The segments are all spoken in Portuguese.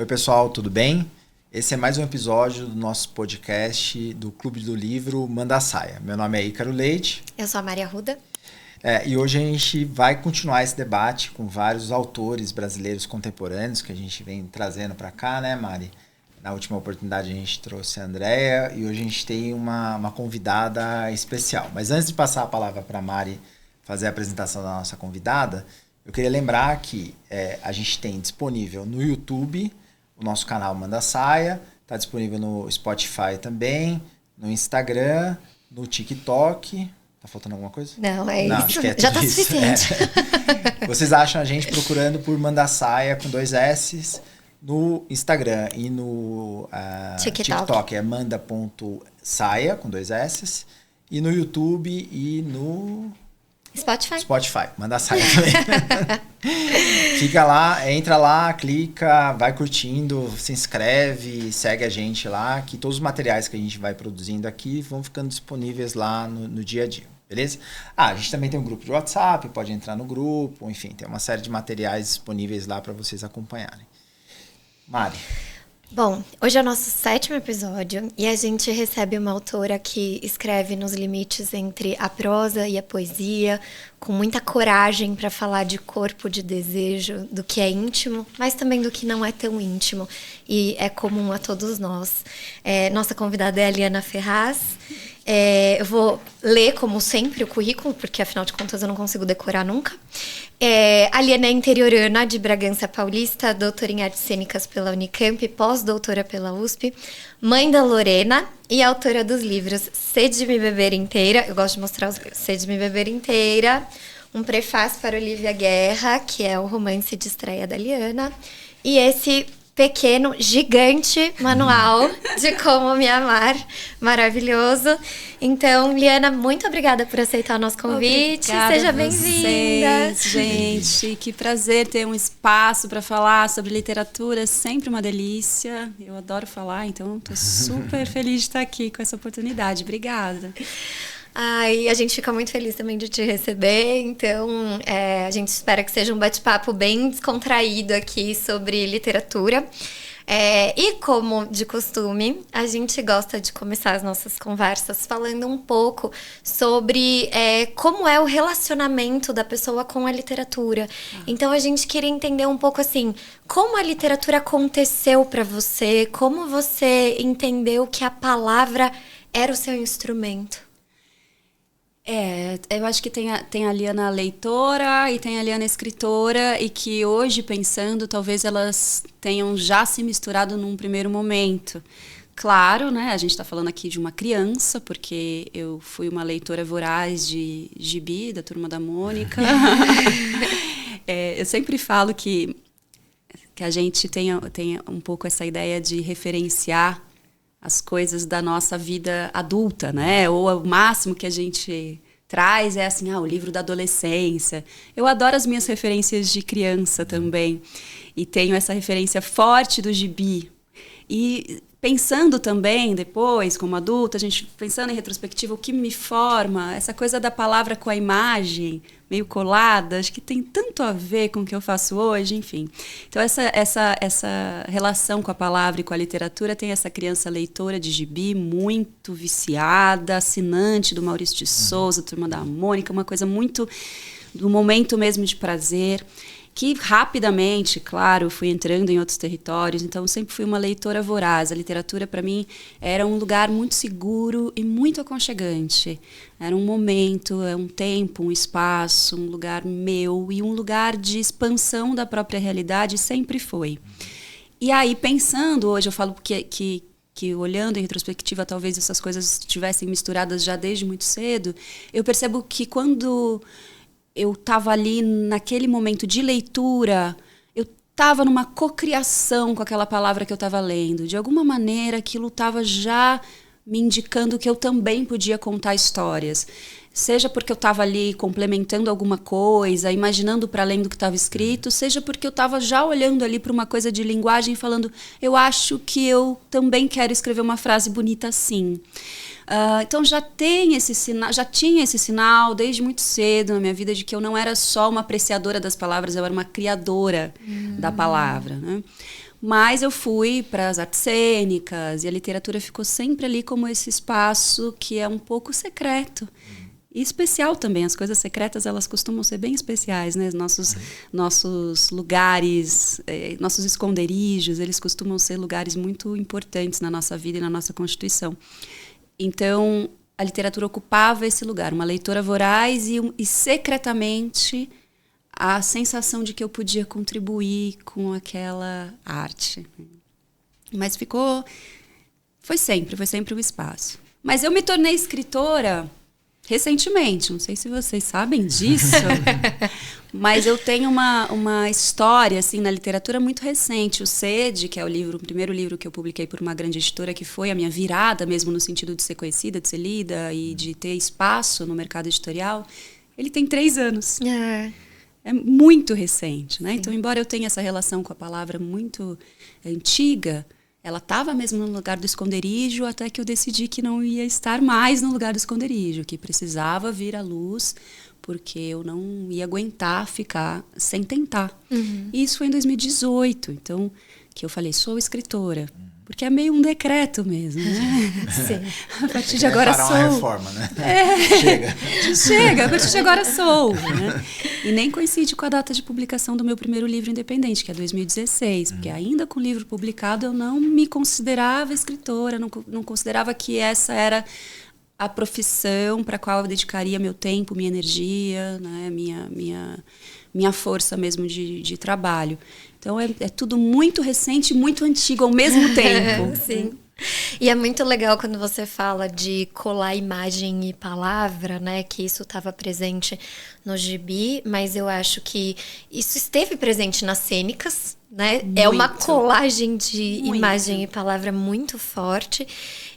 Oi, pessoal, tudo bem? Esse é mais um episódio do nosso podcast do Clube do Livro Manda Saia. Meu nome é Ícaro Leite. Eu sou a Maria Arruda. E hoje a gente vai continuar esse debate com vários autores brasileiros contemporâneos que a gente vem trazendo para cá, né, Mari? Na última oportunidade a gente trouxe a Andrea e hoje a gente tem uma convidada especial. Mas antes de passar a palavra para a Mari fazer a apresentação da nossa convidada, eu queria lembrar que a gente tem disponível no YouTube o nosso canal Manda Saia, está disponível no Spotify também, no Instagram, no TikTok. Tá faltando alguma coisa? Não, é isso. Acho que é já tá isso. suficiente. Vocês acham a gente procurando por Manda Saia com 2 S's no Instagram e no TikTok é manda.saia com 2 S's e no YouTube e no Spotify, Manda Saia também. Fica lá, entra lá, clica, vai curtindo, se inscreve, segue a gente lá, que todos os materiais que a gente vai produzindo aqui vão ficando disponíveis lá no dia a dia, beleza? A gente também tem um grupo de WhatsApp, pode entrar no grupo, enfim, tem uma série de materiais disponíveis lá para vocês acompanharem. Mari. Bom, hoje é o nosso 7º episódio e a gente recebe uma autora que escreve nos limites entre a prosa e a poesia, com muita coragem para falar de corpo, de desejo, do que é íntimo, mas também do que não é tão íntimo e é comum a todos nós. Nossa convidada é a Liana Ferraz. Eu vou ler, como sempre, o currículo, porque afinal de contas eu não consigo decorar nunca. A Liana é interiorana de Bragança Paulista, doutora em artes cênicas pela Unicamp, pós-doutora pela USP, mãe da Lorena e autora dos livros Sede de Me Beber Inteira, eu gosto de mostrar os livros, Sede de Me Beber Inteira, um prefácio para Olivia Guerra, que é o romance de estreia da Liana, e esse pequeno, gigante manual de como me amar, maravilhoso. Então, Liana, muito obrigada por aceitar o nosso convite. Obrigada. Seja bem-vinda. Gente, que prazer ter um espaço para falar sobre literatura, é sempre uma delícia. Eu adoro falar, então estou super feliz de estar aqui com essa oportunidade. Obrigada. E a gente fica muito feliz também de te receber, então a gente espera que seja um bate-papo bem descontraído aqui sobre literatura. E como de costume, a gente gosta de começar as nossas conversas falando um pouco sobre como é o relacionamento da pessoa com a literatura. Então a gente queria entender um pouco assim, como a literatura aconteceu para você, como você entendeu que a palavra era o seu instrumento. Eu acho que tem a Liana leitora e tem a Liana escritora, e que hoje, pensando, talvez elas tenham já se misturado num primeiro momento. Claro, né, a gente está falando aqui de uma criança, porque eu fui uma leitora voraz de gibi, da Turma da Mônica. Eu sempre falo que a gente tem um pouco essa ideia de referenciar as coisas da nossa vida adulta, né? Ou o máximo que a gente traz é assim, o livro da adolescência. Eu adoro as minhas referências de criança também. E tenho essa referência forte do gibi. E pensando também, depois, como adulta, a gente pensando em retrospectiva, o que me forma, essa coisa da palavra com a imagem, meio colada, acho que tem tanto a ver com o que eu faço hoje, enfim. Então, essa relação com a palavra e com a literatura tem essa criança leitora de gibi, muito viciada, assinante do Maurício de Souza, Turma da Mônica, uma coisa muito do momento mesmo de prazer, que rapidamente, claro, fui entrando em outros territórios, então sempre fui uma leitora voraz. A literatura, para mim, era um lugar muito seguro e muito aconchegante. Era um momento, um tempo, um espaço, um lugar meu e um lugar de expansão da própria realidade, sempre foi. E aí, pensando, hoje eu falo que olhando em retrospectiva, talvez essas coisas estivessem misturadas já desde muito cedo, eu percebo que quando eu estava ali naquele momento de leitura, eu estava numa cocriação com aquela palavra que eu estava lendo. De alguma maneira, aquilo estava já me indicando que eu também podia contar histórias. Seja porque eu estava ali complementando alguma coisa, imaginando para além do que estava escrito, seja porque eu estava já olhando ali para uma coisa de linguagem e falando, eu acho que eu também quero escrever uma frase bonita assim. Então já tinha esse sinal desde muito cedo na minha vida de que eu não era só uma apreciadora das palavras, eu era uma criadora da palavra, né? Mas eu fui para as artes cênicas e a literatura ficou sempre ali como esse espaço que é um pouco secreto. E especial também. As coisas secretas, elas costumam ser bem especiais, né? Nossos lugares, nossos esconderijos, eles costumam ser lugares muito importantes na nossa vida e na nossa Constituição. Então, a literatura ocupava esse lugar, uma leitora voraz e secretamente a sensação de que eu podia contribuir com aquela arte. Mas foi sempre um espaço. Mas eu me tornei escritora recentemente, não sei se vocês sabem disso, mas eu tenho uma história assim, na literatura muito recente. O Sede, que é o primeiro livro que eu publiquei por uma grande editora, que foi a minha virada mesmo no sentido de ser conhecida, de ser lida e de ter espaço no mercado editorial, ele tem 3 anos. É muito recente, né? Então, embora eu tenha essa relação com a palavra muito antiga, ela estava mesmo no lugar do esconderijo até que eu decidi que não ia estar mais no lugar do esconderijo, que precisava vir à luz, porque eu não ia aguentar ficar sem tentar. E isso foi em 2018, então, que eu falei, sou escritora. Porque é meio um decreto mesmo, né? Sim. A partir de agora sou. Uma reforma, né? Chega, a partir de agora sou. Né? E nem coincide com a data de publicação do meu primeiro livro independente, que é 2016. Porque ainda com o livro publicado eu não me considerava escritora, não considerava que essa era a profissão para a qual eu dedicaria meu tempo, minha energia, né? minha força mesmo de trabalho. Então, é tudo muito recente e muito antigo ao mesmo tempo. Sim. E é muito legal quando você fala de colar imagem e palavra, né? Que isso estava presente no gibi, mas eu acho que isso esteve presente nas cênicas, né? Muito. É uma colagem de imagem e palavra muito forte.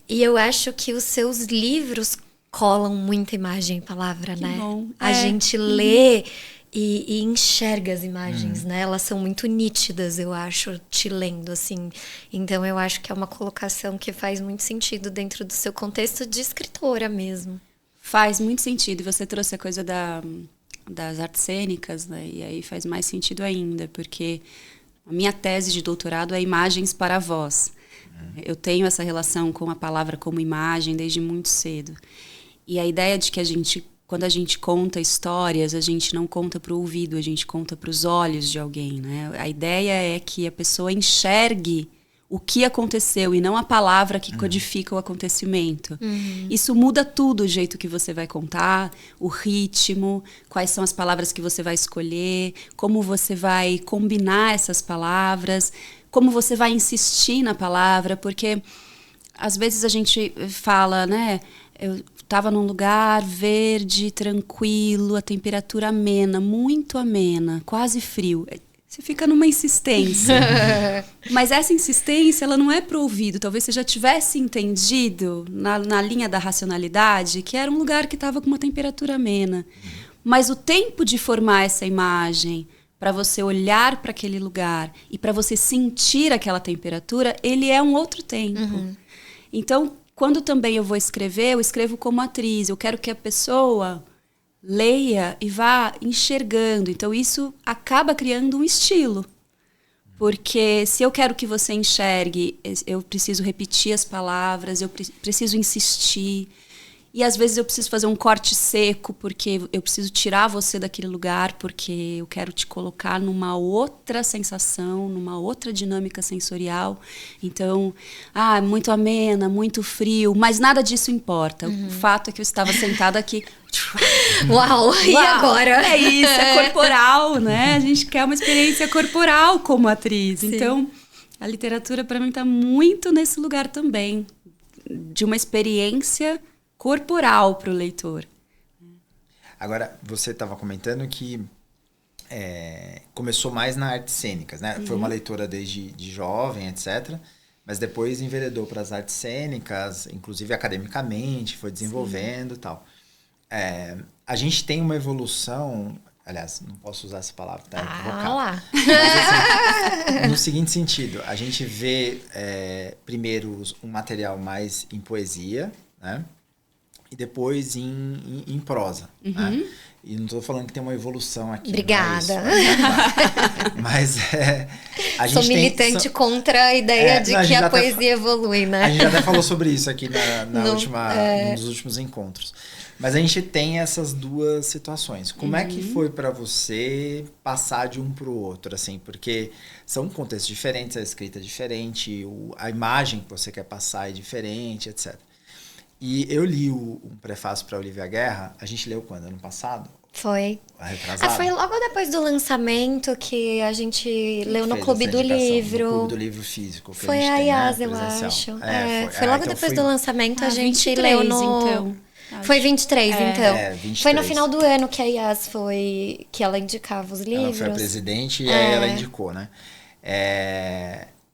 E eu acho que os seus livros colam muita imagem e palavra, né? Bom. A gente lê e enxerga as imagens, né? Elas são muito nítidas, eu acho, te lendo, assim. Então, eu acho que é uma colocação que faz muito sentido dentro do seu contexto de escritora mesmo. Faz muito sentido. E você trouxe a coisa das artes cênicas, né? E aí faz mais sentido ainda, porque a minha tese de doutorado é Imagens para a Voz. Eu tenho essa relação com a palavra como imagem desde muito cedo. E a ideia de que quando a gente conta histórias, a gente não conta para o ouvido, a gente conta para os olhos de alguém, né? A ideia é que a pessoa enxergue o que aconteceu e não a palavra que codifica o acontecimento. Isso muda tudo, o jeito que você vai contar, o ritmo, quais são as palavras que você vai escolher, como você vai combinar essas palavras, como você vai insistir na palavra, porque às vezes a gente fala, né? Eu estava num lugar verde, tranquilo, a temperatura amena, muito amena, quase frio. Você fica numa insistência. Mas essa insistência, ela não é pro ouvido. Talvez você já tivesse entendido, na linha da racionalidade, que era um lugar que estava com uma temperatura amena. Mas o tempo de formar essa imagem, para você olhar para aquele lugar e para você sentir aquela temperatura, ele é um outro tempo. Então, quando também eu vou escrever, eu escrevo como atriz. Eu quero que a pessoa leia e vá enxergando. Então, isso acaba criando um estilo. Porque se eu quero que você enxergue, eu preciso repetir as palavras, eu preciso insistir. E às vezes eu preciso fazer um corte seco, porque eu preciso tirar você daquele lugar, porque eu quero te colocar numa outra sensação, numa outra dinâmica sensorial. Então, muito amena, muito frio, mas nada disso importa. O fato é que eu estava sentada aqui. Uau, e agora? É isso, é corporal, né? A gente quer uma experiência corporal como atriz. Sim. Então, a literatura para mim está muito nesse lugar também, de uma experiência corporal para o leitor. Agora, você estava comentando que começou mais na artes cênicas, né? Foi uma leitora desde jovem, etc. Mas depois enveredou para as artes cênicas, inclusive academicamente, foi desenvolvendo e tal. A gente tem uma evolução... Aliás, não posso usar essa palavra, tá equivocado. Lá. Mas, assim, no seguinte sentido, a gente vê primeiro um material mais em poesia, né? e depois em prosa. Né? E não estou falando que tem uma evolução aqui. Obrigada. Mas a gente sou militante contra a ideia de que a poesia evolui, né? A gente até falou sobre isso aqui nos últimos encontros. Mas a gente tem essas duas situações. Como é que foi para você passar de um para o outro? Assim, porque são contextos diferentes, a escrita é diferente, a imagem que você quer passar é diferente, etc. E eu li um prefácio para Olivia Guerra. A gente leu quando? Ano passado? Foi. Retrasado? Foi logo depois do lançamento que a gente leu no Clube do Livro. No Clube do Livro físico. Que foi a Yas, eu acho. Foi logo depois do lançamento, a gente 23, leu no... Então. Foi 23, então. 23. Foi no final do ano que a Yas foi... Que ela indicava os livros. Ela foi a presidente e aí ela indicou, né?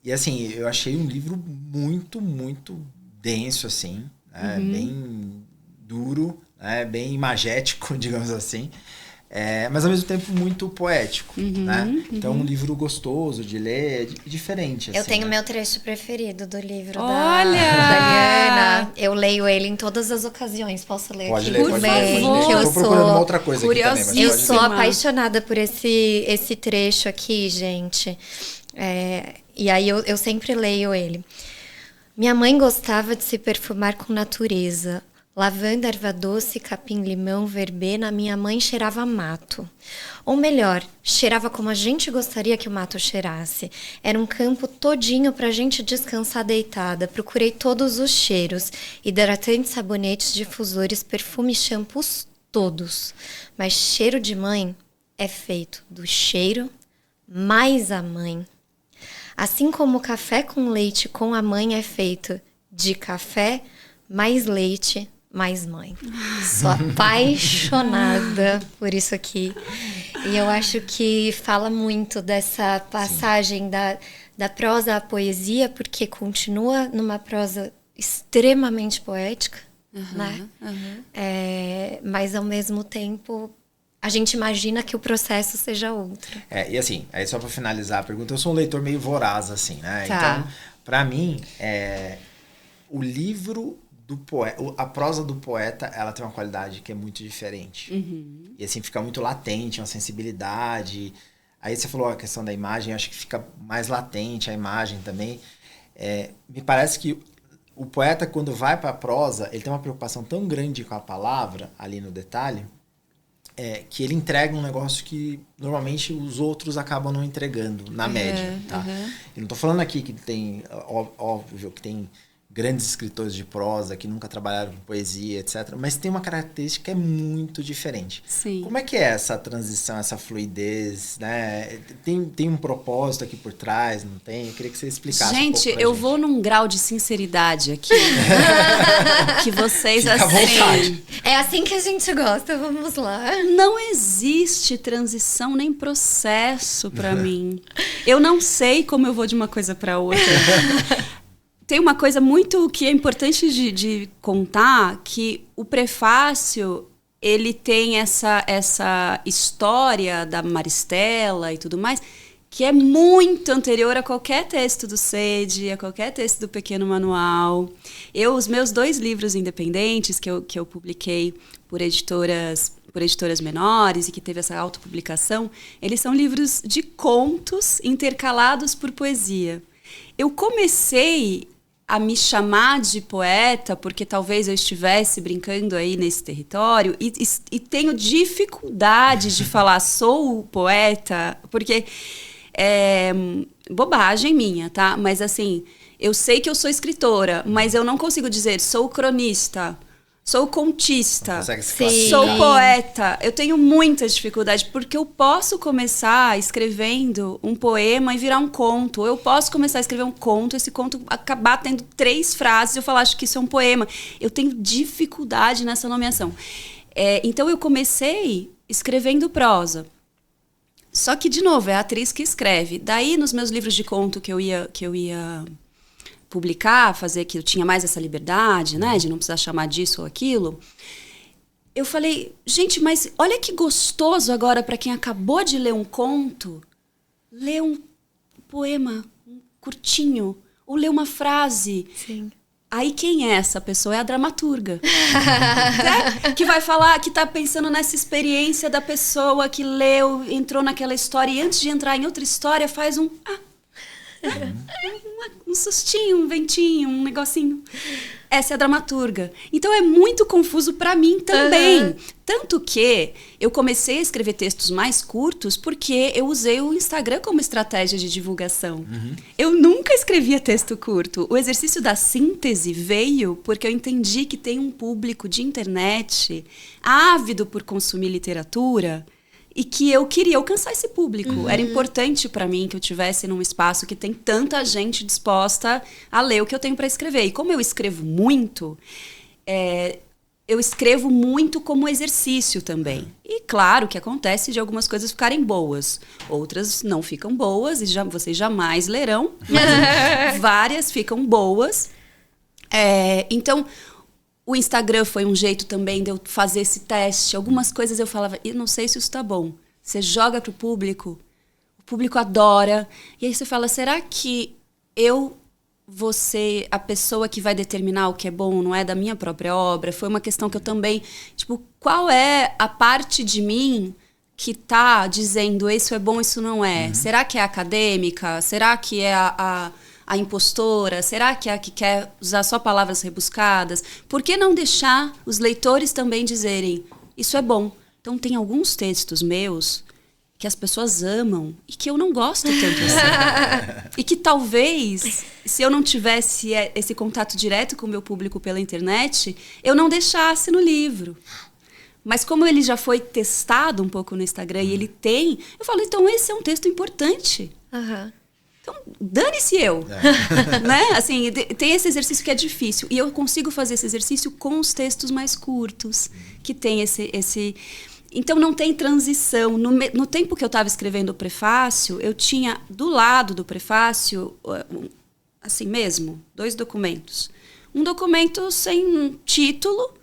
E assim, eu achei um livro muito, muito denso, assim. Né? Bem duro, né? Bem imagético, digamos assim. Mas ao mesmo tempo muito poético, né? Então um livro gostoso de ler, diferente. Eu assim, tenho né? meu trecho preferido do livro da Liana. Eu leio ele em todas as ocasiões. Posso ler pode aqui? Ler, pode ler. Eu tô procurando uma outra coisa aqui também. Mas eu sou apaixonada por esse trecho aqui, gente. E aí eu sempre leio ele. Minha mãe gostava de se perfumar com natureza. Lavanda, erva doce, capim-limão, verbena, minha mãe cheirava mato. Ou melhor, cheirava como a gente gostaria que o mato cheirasse. Era um campo todinho pra gente descansar deitada. Procurei todos os cheiros, hidratantes, sabonetes, difusores, perfumes, shampoos, todos. Mas cheiro de mãe é feito do cheiro mais a mãe. Assim como o café com leite com a mãe é feito de café mais leite mais mãe. Sou apaixonada por isso aqui. E eu acho que fala muito dessa passagem da prosa à poesia, porque continua numa prosa extremamente poética, né? Mas ao mesmo tempo a gente imagina que o processo seja outro. E assim, aí só para finalizar a pergunta, eu sou um leitor meio voraz, assim, né? Tá. Então, para mim, o livro do poeta, a prosa do poeta, ela tem uma qualidade que é muito diferente. E assim, fica muito latente, uma sensibilidade. Aí você falou a questão da imagem, acho que fica mais latente a imagem também. Me parece que o poeta, quando vai para a prosa, ele tem uma preocupação tão grande com a palavra, ali no detalhe, que ele entrega um negócio que normalmente os outros acabam não entregando, na média. Tá? Eu não estou falando aqui que tem, óbvio, que tem grandes escritores de prosa que nunca trabalharam com poesia, etc. Mas tem uma característica que é muito diferente. Sim. Como é que é essa transição, essa fluidez, né? Tem um propósito aqui por trás, não tem? Eu queria que você explicasse gente, um pouco pra eu gente. Vou num grau de sinceridade aqui. Que vocês, Fica à vontade. É assim que a gente gosta, vamos lá. Não existe transição nem processo pra mim. Eu não sei como eu vou de uma coisa pra outra. Tem uma coisa muito que é importante de contar, que o prefácio, ele tem essa história da Maristela e tudo mais, que é muito anterior a qualquer texto do Sede, a qualquer texto do Pequeno Manual. Os meus 2 livros independentes, que eu publiquei por editoras menores e que teve essa autopublicação, eles são livros de contos intercalados por poesia. Eu comecei a me chamar de poeta porque talvez eu estivesse brincando aí nesse território e tenho dificuldade de falar sou poeta, porque é bobagem minha, tá? Mas assim, eu sei que eu sou escritora, mas eu não consigo dizer sou cronista, sou contista, sou poeta. Eu tenho muita dificuldade, porque eu posso começar escrevendo um poema e virar um conto. Ou eu posso começar a escrever um conto, esse conto acabar tendo 3 frases e eu falar, acho que isso é um poema. Eu tenho dificuldade nessa nomeação. Então eu comecei escrevendo prosa. Só que, de novo, é a atriz que escreve. Daí, nos meus livros de conto que eu ia publicar, fazer que eu tinha mais essa liberdade, né, de não precisar chamar disso ou aquilo, eu falei, gente, mas olha que gostoso agora para quem acabou de ler um conto, ler um poema curtinho, ou ler uma frase. Sim. Aí quem é essa pessoa? É a dramaturga. Né? Que vai falar, que tá pensando nessa experiência da pessoa que leu, entrou naquela história e antes de entrar em outra história faz um sustinho, um ventinho, um negocinho. Essa é a dramaturga. Então é muito confuso para mim também. Tanto que eu comecei a escrever textos mais curtos porque eu usei o Instagram como estratégia de divulgação. Eu nunca escrevia texto curto. O exercício da síntese veio porque eu entendi que tem um público de internet ávido por consumir literatura e que eu queria alcançar esse público. Era importante para mim que eu tivesse num espaço que tem tanta gente disposta a ler o que eu tenho para escrever. E como eu escrevo muito, eu escrevo muito como exercício também. E claro que acontece de algumas coisas ficarem boas. Outras não ficam boas e vocês jamais lerão. Mas várias ficam boas. Então... O Instagram foi um jeito também de eu fazer esse teste. Algumas coisas eu falava, eu não sei se isso tá bom. Você joga pro público, o público adora. E aí você fala, será que eu vou ser a pessoa que vai determinar o que é bom, não é da minha própria obra? Foi uma questão que eu também... Tipo, qual é a parte de mim que tá dizendo isso é bom, isso não é? Será que é acadêmica? Será que é a impostora? Será que é a que quer usar só palavras rebuscadas? Por que não deixar os leitores também dizerem isso é bom? Então tem alguns textos meus que as pessoas amam e que eu não gosto tanto assim. E que talvez, se eu não tivesse esse contato direto com o meu público pela internet, eu não deixasse no livro. Mas como ele já foi testado um pouco no Instagram e ele tem, eu falo, então esse é um texto importante. Então, dane-se eu. Né? Assim, tem esse exercício que é difícil. E eu consigo fazer esse exercício com os textos mais curtos, que tem esse... Então, não tem transição. No tempo que eu estava escrevendo o prefácio, eu tinha do lado do prefácio, assim mesmo, 2 documentos. Um documento sem título,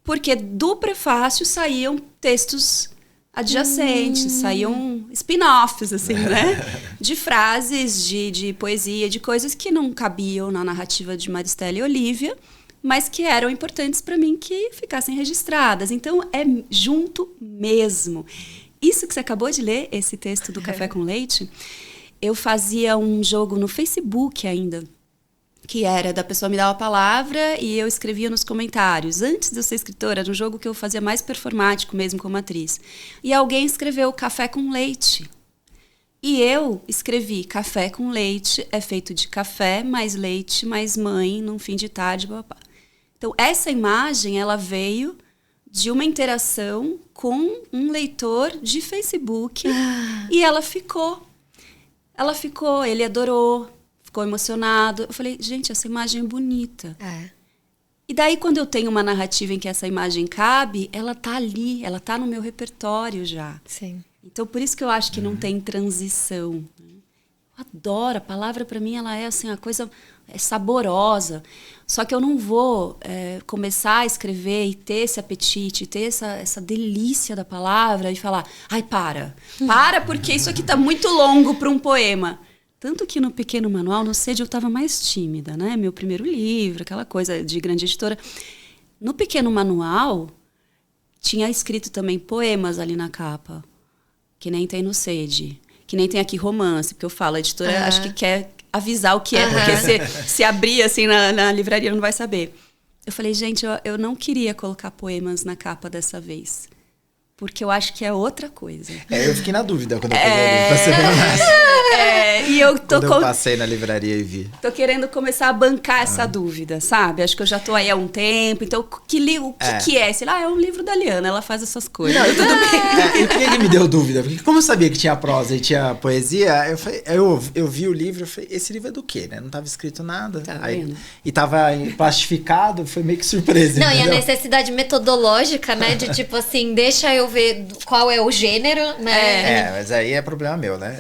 porque do prefácio saíam textos adjacentes, saíam spin-offs, assim, né? De frases, de poesia, de coisas que não cabiam na narrativa de Maristela e Olívia, mas que eram importantes para mim que ficassem registradas. Então, é junto mesmo. Isso que você acabou de ler, esse texto do Café com Leite, eu fazia um jogo no Facebook ainda, que era da pessoa me dar uma palavra e eu escrevia nos comentários. Antes de eu ser escritora, era um jogo que eu fazia mais performático mesmo como atriz. E alguém escreveu Café com Leite. E eu escrevi Café com Leite é feito de café, mais leite, mais mãe, num fim de tarde, papá. Então, essa imagem, ela veio de uma interação com um leitor de Facebook e ela ficou. Ela ficou, ele adorou. Ficou emocionado. Eu falei, gente, essa imagem é bonita. E daí, quando eu tenho uma narrativa em que essa imagem cabe, ela tá ali, ela tá no meu repertório já. Sim. Então, por isso que eu acho que não tem transição. Eu adoro, a palavra para mim, ela é assim, a coisa saborosa. Só que eu não vou começar a escrever e ter esse apetite, ter essa delícia da palavra e falar, ai, para porque isso aqui tá muito longo para um poema. Tanto que no Pequeno Manual, no Sede, eu estava mais tímida, né? Meu primeiro livro, aquela coisa de grande editora. No Pequeno Manual, tinha escrito também poemas ali na capa, que nem tem no Sede, que nem tem aqui romance, porque eu falo, a editora acho que quer avisar o que é, porque se abrir assim na livraria não vai saber. Eu falei, gente, eu não queria colocar poemas na capa dessa vez. Porque eu acho que é outra coisa. Eu fiquei na dúvida quando eu peguei o livro, pra ser bem honesto. E eu tô quando eu passei na livraria e vi. Tô querendo começar a bancar essa dúvida, sabe? Acho que eu já tô aí há um tempo. Então, o que é? Sei lá, é um livro da Liana, ela faz essas coisas. Não, tudo bem. E por que me deu dúvida? Porque como eu sabia que tinha prosa e tinha poesia, eu vi o livro e falei, esse livro é do quê, né? Não tava escrito nada. Tá aí, e tava plastificado, foi meio que surpresa. Não, entendeu? E a necessidade metodológica, né? De tipo assim, deixa eu ver qual é o gênero, né? Mas aí é problema meu, né?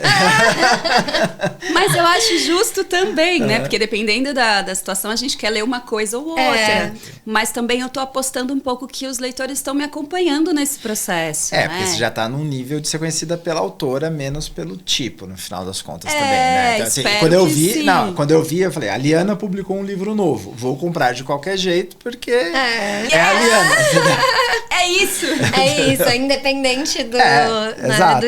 Mas eu acho justo também, né? Porque dependendo da situação, a gente quer ler uma coisa ou outra. Mas também eu tô apostando um pouco que os leitores estão me acompanhando nesse processo, né? Porque você já tá num nível de ser conhecida pela autora, menos pelo tipo, no final das contas também, né? Então, assim, quando eu vi, eu falei, a Liana publicou um livro novo, vou comprar de qualquer jeito, porque é a Liana. É isso! É isso, independente do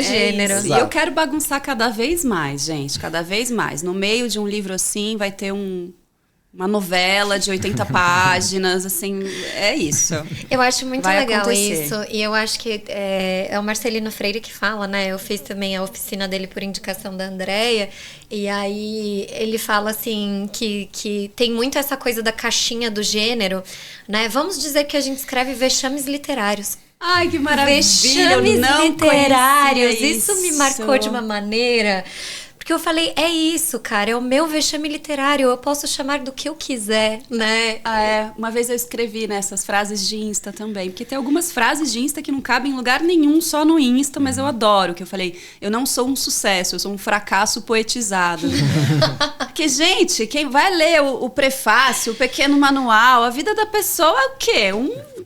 gênero. E eu quero bagunçar cada vez mais, gente, cada vez mais. No meio de um livro assim, vai ter uma novela de 80 páginas, assim, é isso. Eu acho muito legal acontecer. isso. E eu acho que é o Marcelino Freire que fala, né? Eu fiz também a oficina dele por indicação da Andrea. E aí ele fala, assim, que tem muito essa coisa da caixinha do gênero, né? Vamos dizer que a gente escreve vexames literários. Ai, que maravilha! Vexames literários. Isso me marcou de uma maneira... Porque eu falei, é isso, cara, é o meu vexame literário, eu posso chamar do que eu quiser, né? Uma vez eu escrevi nessas frases de Insta também, porque tem algumas frases de Insta que não cabem em lugar nenhum, só no Insta, mas eu adoro, que eu falei, eu não sou um sucesso, eu sou um fracasso poetizado. Porque, gente, quem vai ler o prefácio, o pequeno manual, a vida da pessoa é o quê?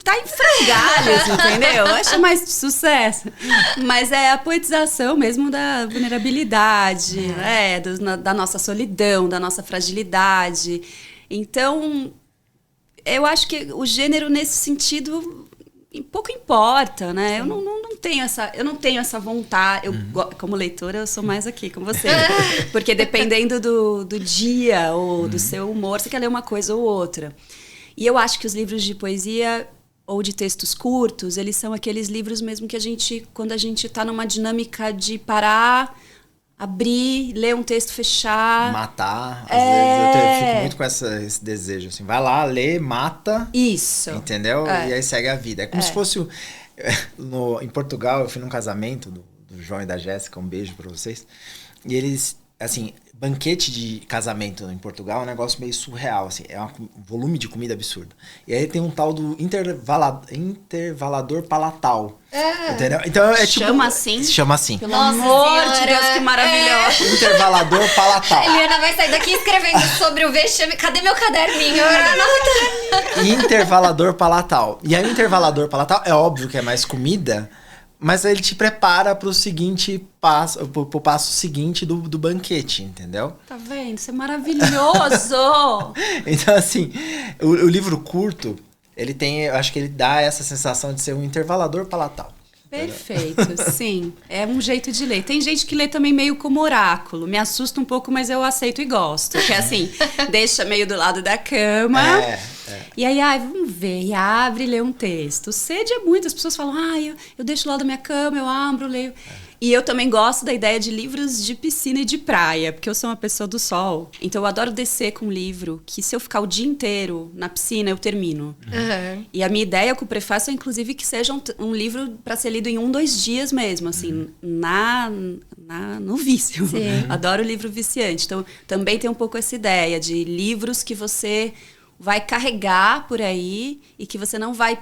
Tá em frangalhos, entendeu? Eu acho mais sucesso. Mas é a poetização mesmo da vulnerabilidade, né? Da nossa solidão, da nossa fragilidade. Então, eu acho que o gênero, nesse sentido, pouco importa, né? Eu não tenho essa vontade. Como leitora, eu sou mais aqui com você. Porque dependendo do dia ou do seu humor, você quer ler uma coisa ou outra. E eu acho que os livros de poesia... ou de textos curtos, eles são aqueles livros mesmo que quando a gente está numa dinâmica de parar, abrir, ler um texto, fechar. Matar. Às vezes eu fico muito com esse desejo, assim. Vai lá, lê, mata. Isso. Entendeu? E aí segue a vida. É como se fosse... em Portugal, eu fui num casamento do João e da Jéssica, um beijo pra vocês. E eles, assim... Banquete de casamento em Portugal é um negócio meio surreal, assim, é um volume de comida absurdo. E aí tem um tal do intervalador palatal. Entendeu? Então é tipo. Chama assim? Se chama assim. Pelo amor de Deus, que maravilhoso. Intervalador palatal. Eliana vai sair daqui escrevendo sobre o vexame. Cadê meu caderninho? Intervalador palatal. E aí o intervalador palatal é óbvio que é mais comida. Mas ele te prepara pro seguinte passo, pro passo seguinte do banquete, entendeu? Tá vendo? Isso é maravilhoso! Então, assim, o livro curto, ele tem, eu acho que ele dá essa sensação de ser um intervalador palatal. Perfeito, sim. É um jeito de ler. Tem gente que lê também meio como oráculo. Me assusta um pouco, mas eu aceito e gosto. Que é assim, deixa meio do lado da cama. E aí, vamos ver. E abre e lê um texto. Sede é muito. As pessoas falam, eu deixo do lado da minha cama, eu abro, leio. E eu também gosto da ideia de livros de piscina e de praia, porque eu sou uma pessoa do sol. Então eu adoro descer com um livro que, se eu ficar o dia inteiro na piscina, eu termino. E a minha ideia com o prefácio é, inclusive, que seja um livro para ser lido em 1-2 dias mesmo, assim, no vício. Adoro livro viciante. Então também tem um pouco essa ideia de livros que você vai carregar por aí e que você não vai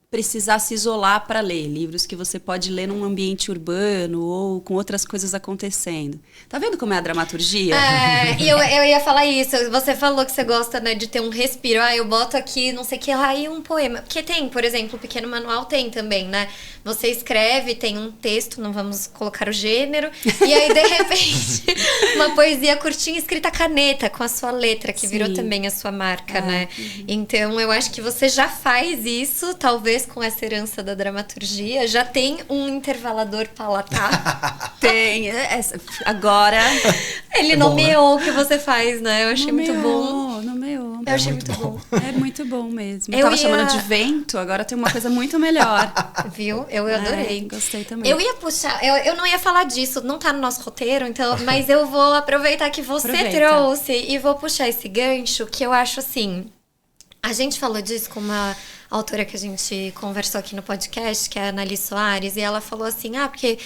precisar se isolar para ler. Livros que você pode ler num ambiente urbano ou com outras coisas acontecendo. Tá vendo como é a dramaturgia? E eu ia falar isso. Você falou que você gosta, né, de ter um respiro. Eu boto aqui, não sei o que lá, e um poema. Porque tem, por exemplo, o Pequeno Manual tem também, né? Você escreve, tem um texto, não vamos colocar o gênero. E aí, de repente, uma poesia curtinha escrita à caneta, com a sua letra, que virou também a sua marca, né? Então, eu acho que você já faz isso, talvez com essa herança da dramaturgia, já tem um intervalador palatal. Tem. Agora... Ele nomeou o que você faz, né? Eu achei muito bom. Nomeou. Eu achei muito bom. É muito bom mesmo. Eu tava chamando de vento, agora tem uma coisa muito melhor. Viu? Eu adorei. Gostei também. Eu ia puxar... Eu não ia falar disso, não tá no nosso roteiro, então, mas eu vou aproveitar que você trouxe e vou puxar esse gancho, que eu acho assim... A gente falou disso com uma autora que a gente conversou aqui no podcast, que é a Annalise Soares, e ela falou assim, porque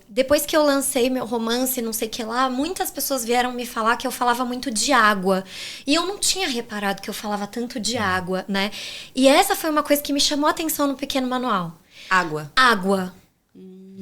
depois que eu lancei meu romance, não sei o que lá, muitas pessoas vieram me falar que eu falava muito de água. E eu não tinha reparado que eu falava tanto de água, né? E essa foi uma coisa que me chamou a atenção no Pequeno Manual. Água. Água.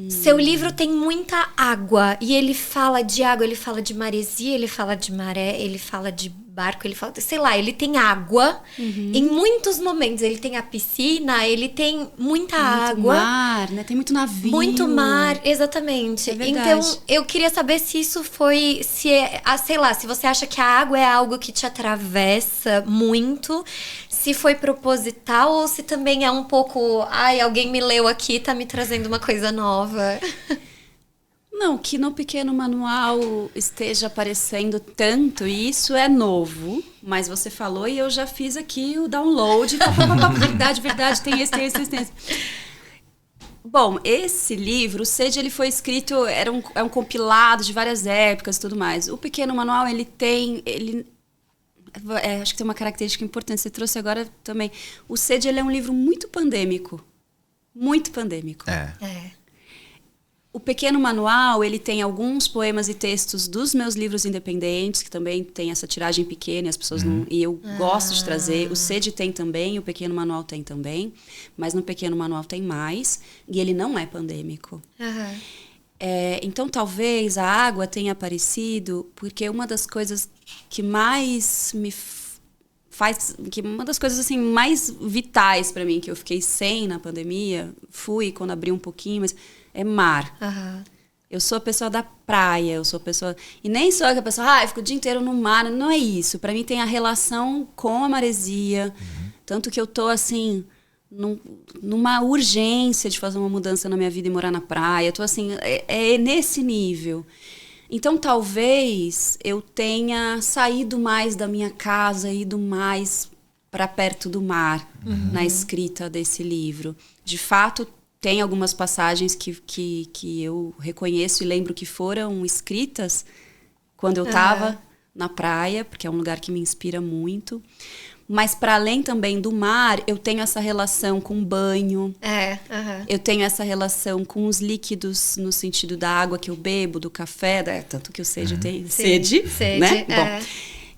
Seu livro tem muita água. E ele fala de água, ele fala de maresia, ele fala de maré, ele fala de barco, ele fala... Sei lá, ele tem água em muitos momentos. Ele tem a piscina, ele tem muita água. Muito mar, né? Tem muito navio. Muito mar, exatamente. Então, eu queria saber se isso foi... sei lá, se você acha que a água é algo que te atravessa muito... Se foi proposital ou se também é um pouco... Ai, alguém me leu aqui, tá me trazendo uma coisa nova. Não, que no pequeno manual esteja aparecendo tanto, e isso é novo, mas você falou e eu já fiz aqui o download. Verdade, tem esse. Bom, esse livro, o Sede, ele foi escrito, é um compilado de várias épocas e tudo mais. O pequeno manual, acho que tem uma característica importante, você trouxe agora também. O Sede, ele é um livro muito pandêmico. Muito pandêmico. O pequeno manual, ele tem alguns poemas e textos dos meus livros independentes, que também tem essa tiragem pequena, e as pessoas não... E eu gosto de trazer. O Sede tem também, o pequeno manual tem também. Mas no pequeno manual tem mais. E ele não é pandêmico. Então, talvez a água tenha aparecido porque uma das coisas que mais me faz... uma das coisas assim, mais vitais para mim, que eu fiquei sem na pandemia, fui quando abri um pouquinho, mas é mar. Eu sou a pessoa da praia, eu sou a pessoa... E nem sou a pessoa, eu fico o dia inteiro no mar. Não é isso. Para mim tem a relação com a maresia. Tanto que eu tô assim... numa urgência de fazer uma mudança na minha vida e morar na praia. Tô assim, é nesse nível. Então, talvez eu tenha saído mais da minha casa, ido mais para perto do mar na escrita desse livro. De fato, tem algumas passagens que eu reconheço e lembro que foram escritas quando eu estava na praia, porque é um lugar que me inspira muito. Mas, para além também do mar, eu tenho essa relação com o banho. Eu tenho essa relação com os líquidos, no sentido da água que eu bebo, do café, tanto que o Sede tem sede, né? Bom,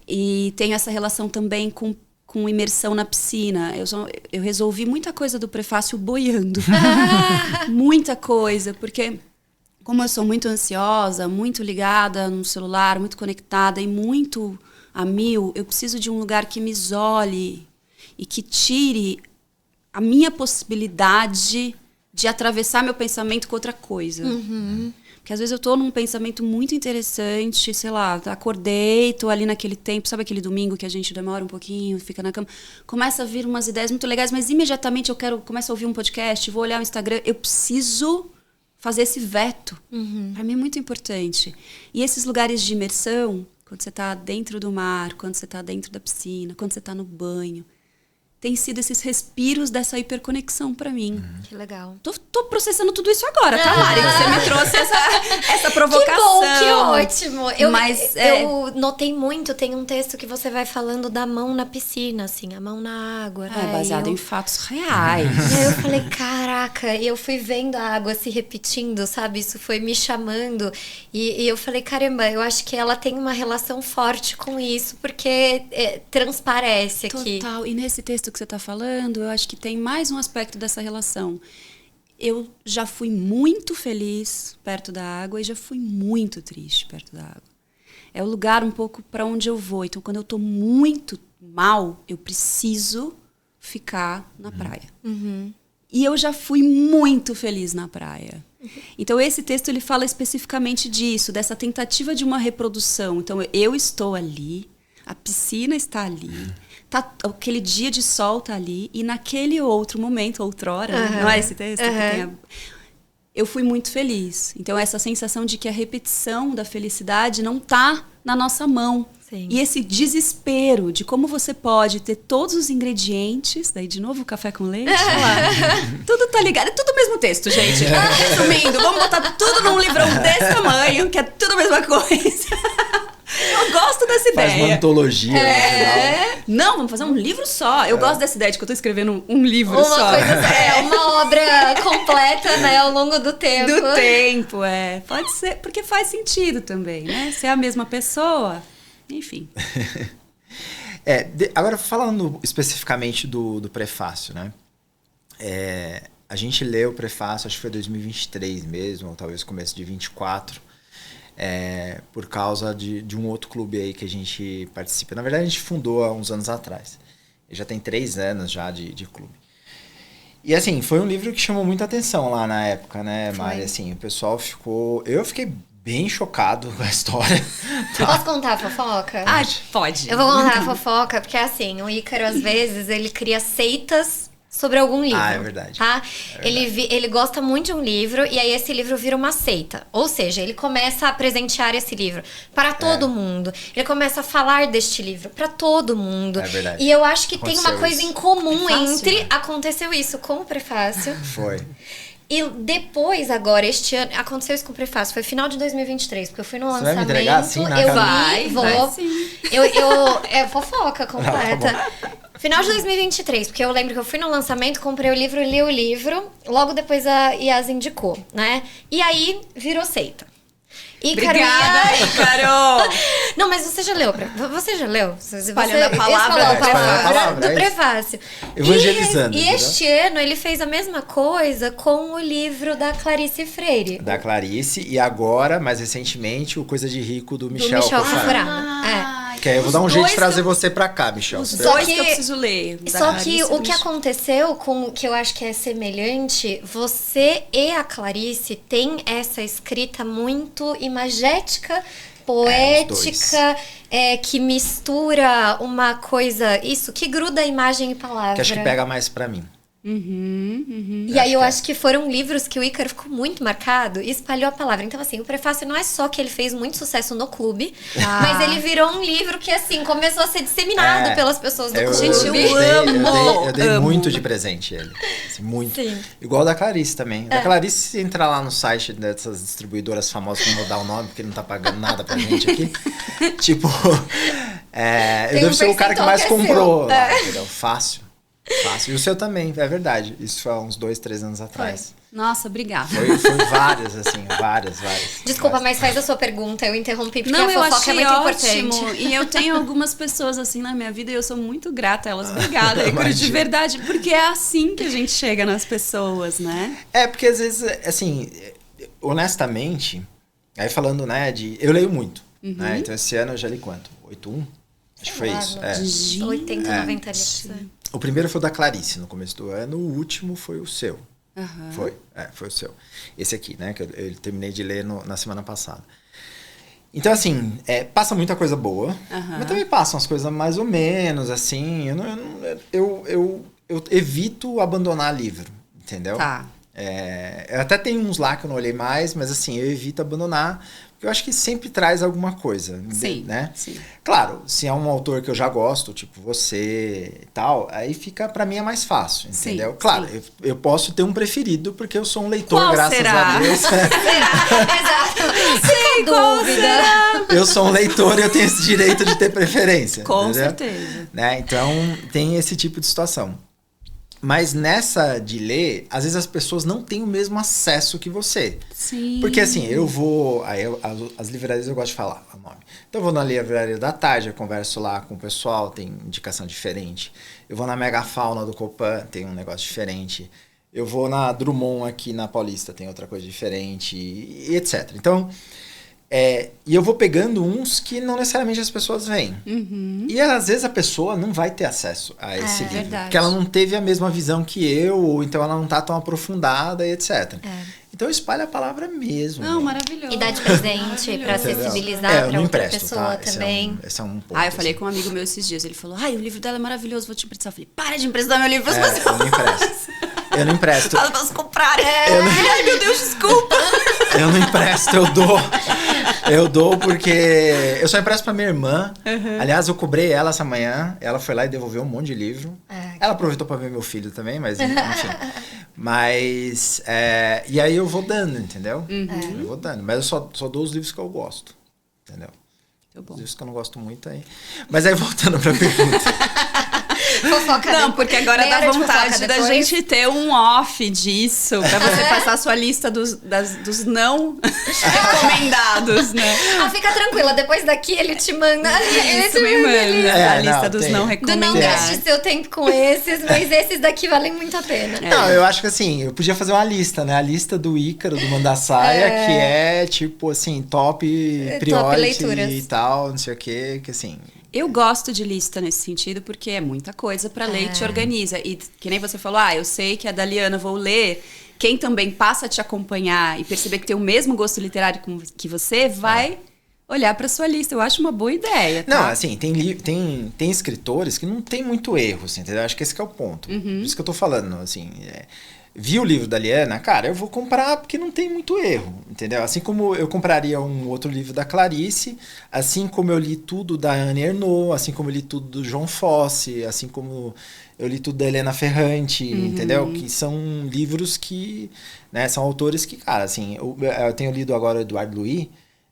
e tenho essa relação também com imersão na piscina. Eu resolvi muita coisa do prefácio boiando. Muita coisa, porque... Como eu sou muito ansiosa, muito ligada no celular, muito conectada e muito... a mil, eu preciso de um lugar que me isole e que tire a minha possibilidade de atravessar meu pensamento com outra coisa. Porque às vezes eu tô num pensamento muito interessante, sei lá, acordei, tô ali naquele tempo, sabe aquele domingo que a gente demora um pouquinho, fica na cama, começa a vir umas ideias muito legais, mas imediatamente começo a ouvir um podcast, vou olhar o Instagram, eu preciso fazer esse veto. Para mim é muito importante. E esses lugares de imersão, quando você está dentro do mar, quando você está dentro da piscina, quando você está no banho. Tem sido esses respiros dessa hiperconexão para mim. Que legal. Tô processando tudo isso agora, tá, Mari? Você me trouxe essa provocação. Que bom, que ótimo. Eu notei muito, tem um texto que você vai falando da mão na piscina, assim, a mão na água. É baseado em fatos reais. E aí eu falei, caraca, e eu fui vendo a água se repetindo, sabe? Isso foi me chamando. E eu falei, caramba, eu acho que ela tem uma relação forte com isso, porque transparece aqui. Total. E nesse texto que você está falando, eu acho que tem mais um aspecto dessa relação. Eu já fui muito feliz perto da água e já fui muito triste perto da água. É o lugar um pouco para onde eu vou. Então, quando eu estou muito mal, eu preciso ficar na praia. E eu já fui muito feliz na praia. Então, esse texto ele fala especificamente disso, dessa tentativa de uma reprodução. Então, eu estou ali, a piscina está ali, aquele dia de sol tá ali, e naquele outro momento, outrora, não é esse texto? Eu fui muito feliz. Então, essa sensação de que a repetição da felicidade não tá na nossa mão. Sim. E esse desespero de como você pode ter todos os ingredientes, daí de novo o café com leite, olha lá, tudo tá ligado, é tudo o mesmo texto, gente. Resumindo, vamos botar tudo num livrão desse tamanho, que é tudo a mesma coisa. Eu gosto dessa ideia. Faz uma antologia. Não, vamos fazer um livro só. Eu gosto dessa ideia de que eu tô escrevendo um livro só. Uma obra completa, né, ao longo do tempo. Pode ser, porque faz sentido também, né? Ser a mesma pessoa, enfim. Agora, falando especificamente do prefácio, né? a gente leu o prefácio, acho que foi 2023 mesmo, ou talvez começo de 24, por causa de um outro clube aí que a gente participa. Na verdade, a gente fundou há uns anos atrás. Já tem 3 anos já de clube. E assim, foi um livro que chamou muita atenção lá na época, né, Mari? Assim, o pessoal ficou... Eu fiquei bem chocado com a história. Posso contar a fofoca? Ah, pode. Eu vou contar a fofoca, porque assim, o Ícaro, às vezes, ele cria seitas sobre algum livro. Ah, é verdade. Tá? É verdade. Ele gosta muito de um livro, e aí esse livro vira uma seita. Ou seja, ele começa a presentear esse livro para todo mundo. Ele começa a falar deste livro para todo mundo. É verdade. E eu acho que Aconteceu tem uma coisa isso. em comum Prefácio, entre... né? Aconteceu isso com o prefácio. Foi. E depois, agora, este ano, aconteceu isso com o prefácio, foi final de 2023, porque eu fui no Você vai me lançamento. entregar assim, na eu cara? vi, vou. Vai sim. É fofoca completa. Final de 2023, porque eu lembro que eu fui no lançamento, comprei o livro, li o livro, logo depois a Yas indicou, né? E aí virou seita. Obrigada, Ícaro! Não, mas você já leu? Você já leu? Espalhando a palavra falou do prefácio. do prefácio. Evangelizando. E este ano ele fez a mesma coisa com o livro da Clarice Freire. Da Clarice, e agora, mais recentemente, o Coisa de Rico do Michel Fofara. Fofara. Que aí eu vou dar um jeito de trazer você pra cá, Michel. Os Você dois que- que eu preciso ler. Só que o que aconteceu com o que eu acho que é semelhante, você e a Clarice têm essa escrita muito imagética, poética, que mistura uma coisa, isso, que gruda imagem e palavra. que acho que pega mais pra mim. E aí eu acho que foram livros que o Ícaro ficou muito marcado e espalhou a palavra. Então, assim, o prefácio não é só que ele fez muito sucesso no clube, mas ele virou um livro que, assim, começou a ser disseminado pelas pessoas do clube. Gente, eu dei amo. muito de presente ele. Assim, muito. Sim. Igual o da Clarice também. Da Clarice, se entrar lá no site dessas distribuidoras famosas, que eu não vou dar o nome, porque ele não tá pagando nada pra gente aqui. Tipo, eu devo ser o cara que mais comprou lá, entendeu? Fácil. E o seu também, é verdade. Isso foi há uns 2, 3 anos atrás. Nossa, obrigada. Foi várias, assim, várias. Desculpa, várias. mas faz a sua pergunta. Eu interrompi porque Não, a eu fofoca achei é muito ótimo. importante. E eu tenho algumas pessoas assim na minha vida e eu sou muito grata a elas. Obrigada, Ícaro, de Imagina. verdade. Porque é assim que a gente chega nas pessoas, né? Porque às vezes, assim, honestamente, aí falando, né, eu leio muito, né? Então esse ano eu já li quanto? 8.1? Acho que foi isso. 80, 90 livros. O primeiro foi o da Clarice no começo do ano, o último foi o seu. Foi o seu. Esse aqui, né, que eu terminei de ler na semana passada. Então, assim, passa muita coisa boa, mas também passam as coisas mais ou menos, assim. Eu evito abandonar livro, entendeu? Tá. Eu até tenho uns lá que eu não olhei mais, mas assim, eu evito abandonar, porque eu acho que sempre traz alguma coisa, Sim, né? sim. Claro, se é um autor que eu já gosto, tipo você e tal, aí fica, pra mim é mais fácil, entendeu? Sim, claro, sim. eu posso ter um preferido, porque eu sou um leitor, Qual graças será? a Deus. Exato. Sem dúvida. Eu sou um leitor e eu tenho esse direito de ter preferência. Com entendeu? certeza. Né? Então, tem esse tipo de situação. Mas nessa de ler, às vezes as pessoas não têm o mesmo acesso que você. Sim. Porque assim, eu vou... as livrarias eu gosto de falar o nome. Então eu vou na livraria da tarde, eu converso lá com o pessoal, tem indicação diferente. Eu vou na Megafauna do Copan, tem um negócio diferente. Eu vou na Drummond aqui na Paulista, tem outra coisa diferente, e etc. Então... e eu vou pegando uns que não necessariamente as pessoas veem. E às vezes a pessoa não vai ter acesso a esse livro. verdade. Porque ela não teve a mesma visão que eu, ou então ela não está tão aprofundada e etc. Então espalha a palavra mesmo. Não, maravilhoso. E dá de presente pra Maravilhoso. acessibilizar eu pra não outra empresto, pessoa tá? também. Esse é um ponto. Eu falei com um amigo meu esses dias, ele falou, o livro dela é maravilhoso, vou te emprestar. Eu falei, para de emprestar meu livro pras pessoas. Eu não empresto. Eu não empresto. Fala pra elas comprarem. Ai, meu Deus, desculpa. Eu não empresto, eu dou. Eu dou porque... Eu só empresto pra minha irmã. Aliás, eu cobrei ela essa manhã. Ela foi lá e devolveu um monte de livro. Ela aproveitou pra ver meu filho também, mas enfim. Mas... e aí eu vou dando, entendeu? Eu vou dando. Mas eu só dou os livros que eu gosto. Entendeu? Tá bom. Os livros que eu não gosto muito aí. Mas aí voltando pra pergunta. Fofoca. Não, porque agora dá vontade da gente ter um off disso, pra você passar a sua lista dos não recomendados, né? Fica tranquila, depois daqui ele te manda. Isso, me manda a lista dos não recomendados. Não gaste seu tempo com esses, mas esses daqui valem muito a pena. Não, eu acho que assim, eu podia fazer uma lista, né? A lista do Ícaro, do Mandaçaia, que é tipo assim, top priority e tal, não sei o quê, que assim... Eu gosto de lista nesse sentido, porque é muita coisa pra ler e te organiza. E que nem você falou, eu sei que a Daliana vou ler. Quem também passa a te acompanhar e perceber que tem o mesmo gosto literário que você, vai olhar pra sua lista. Eu acho uma boa ideia, tá? Não, assim, tem escritores que não tem muito erro, assim, entendeu? Acho que esse que é o ponto. Por isso que eu tô falando, assim... Vi o livro da Liana, cara, eu vou comprar porque não tem muito erro, entendeu? Assim como eu compraria um outro livro da Clarice, assim como eu li tudo da Anne Ernaux, assim como eu li tudo do João Fosse, assim como eu li tudo da Helena Ferrante, entendeu? Que são livros que, né, são autores que, cara, assim, eu tenho lido agora o Eduardo Louis,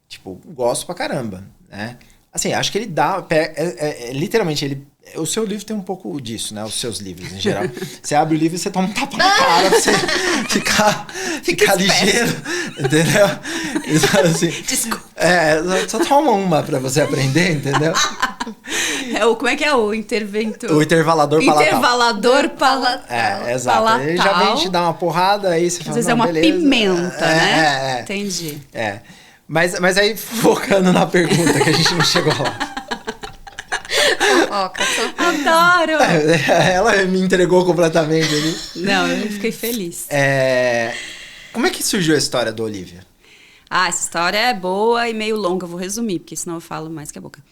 tipo, gosto pra caramba, né? Assim, acho que ele dá, literalmente, o seu livro tem um pouco disso, né? Os seus livros, em geral. Você abre o livro e você toma um tapa na cara pra você ficar ligeiro, entendeu? Então, assim, desculpa. Só toma uma pra você aprender, entendeu? Como é que é o interventor? O intervalador palatal. Intervalador palatal. Exato. Palatal. Ele já vem te dar uma porrada, aí você fala, às vezes é uma beleza. pimenta, né? Entendi. Mas aí, focando na pergunta, que a gente não chegou lá. Adoro! Ela me entregou completamente ali. Não, eu fiquei feliz. Como é que surgiu a história do Olivia? Essa história é boa e meio longa, eu vou resumir, porque senão eu falo mais que a boca.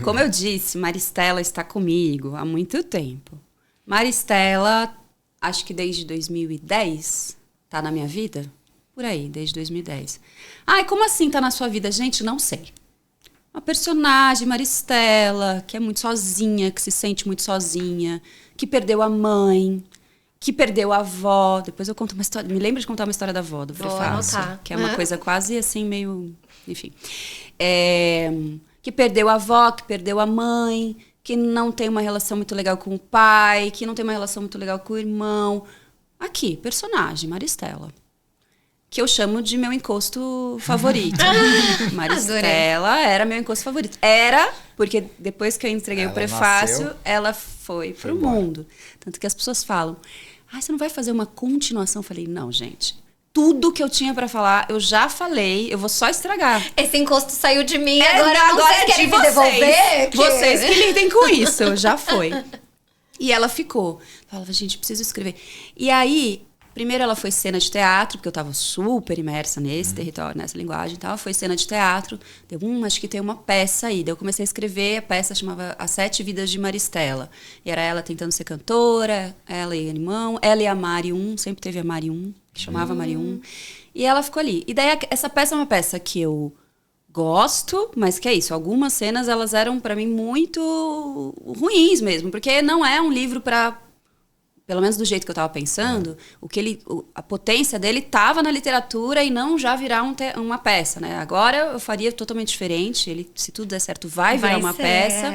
Como eu disse, Maristela está comigo há muito tempo. Maristela, acho que desde 2010, tá na minha vida? Por aí, desde 2010. Como assim tá na sua vida? Gente, não sei. Uma personagem, Maristela, que é muito sozinha, que se sente muito sozinha, que perdeu a mãe, que perdeu a avó. Depois eu conto uma história. Me lembro de contar uma história da avó, do prefácio. Que é uma coisa quase assim, meio... Enfim. Que perdeu a avó, que perdeu a mãe, que não tem uma relação muito legal com o pai, que não tem uma relação muito legal com o irmão. Aqui, personagem, Maristela. Que eu chamo de meu encosto favorito. Maristela era meu encosto favorito. Era, porque depois que eu entreguei o prefácio, ela foi pro mundo. Tanto que as pessoas falam, você não vai fazer uma continuação? Eu falei, não, gente. Tudo que eu tinha pra falar, eu já falei, eu vou só estragar. Esse encosto saiu de mim, agora vocês querem me devolver? Vocês que lidem com isso, já foi. E ela ficou. Falava, gente, preciso escrever. E aí... Primeiro ela foi cena de teatro, porque eu estava super imersa nesse território, nessa linguagem e tal. Foi cena de teatro. Deu, acho que tem uma peça aí. Daí eu comecei a escrever, a peça chamava As 7 Vidas de Maristela. E era ela tentando ser cantora, ela e a irmão, ela e a Mari 1, sempre teve a Mari 1, que chamava Mari 1. E ela ficou ali. E daí essa peça é uma peça que eu gosto, mas que é isso. Algumas cenas, elas eram para mim muito ruins mesmo, porque não é um livro para... Pelo menos do jeito que eu estava pensando, a potência dele estava na literatura e não já virar uma peça, né? Agora eu faria totalmente diferente. Ele, se tudo der certo, vai virar uma peça,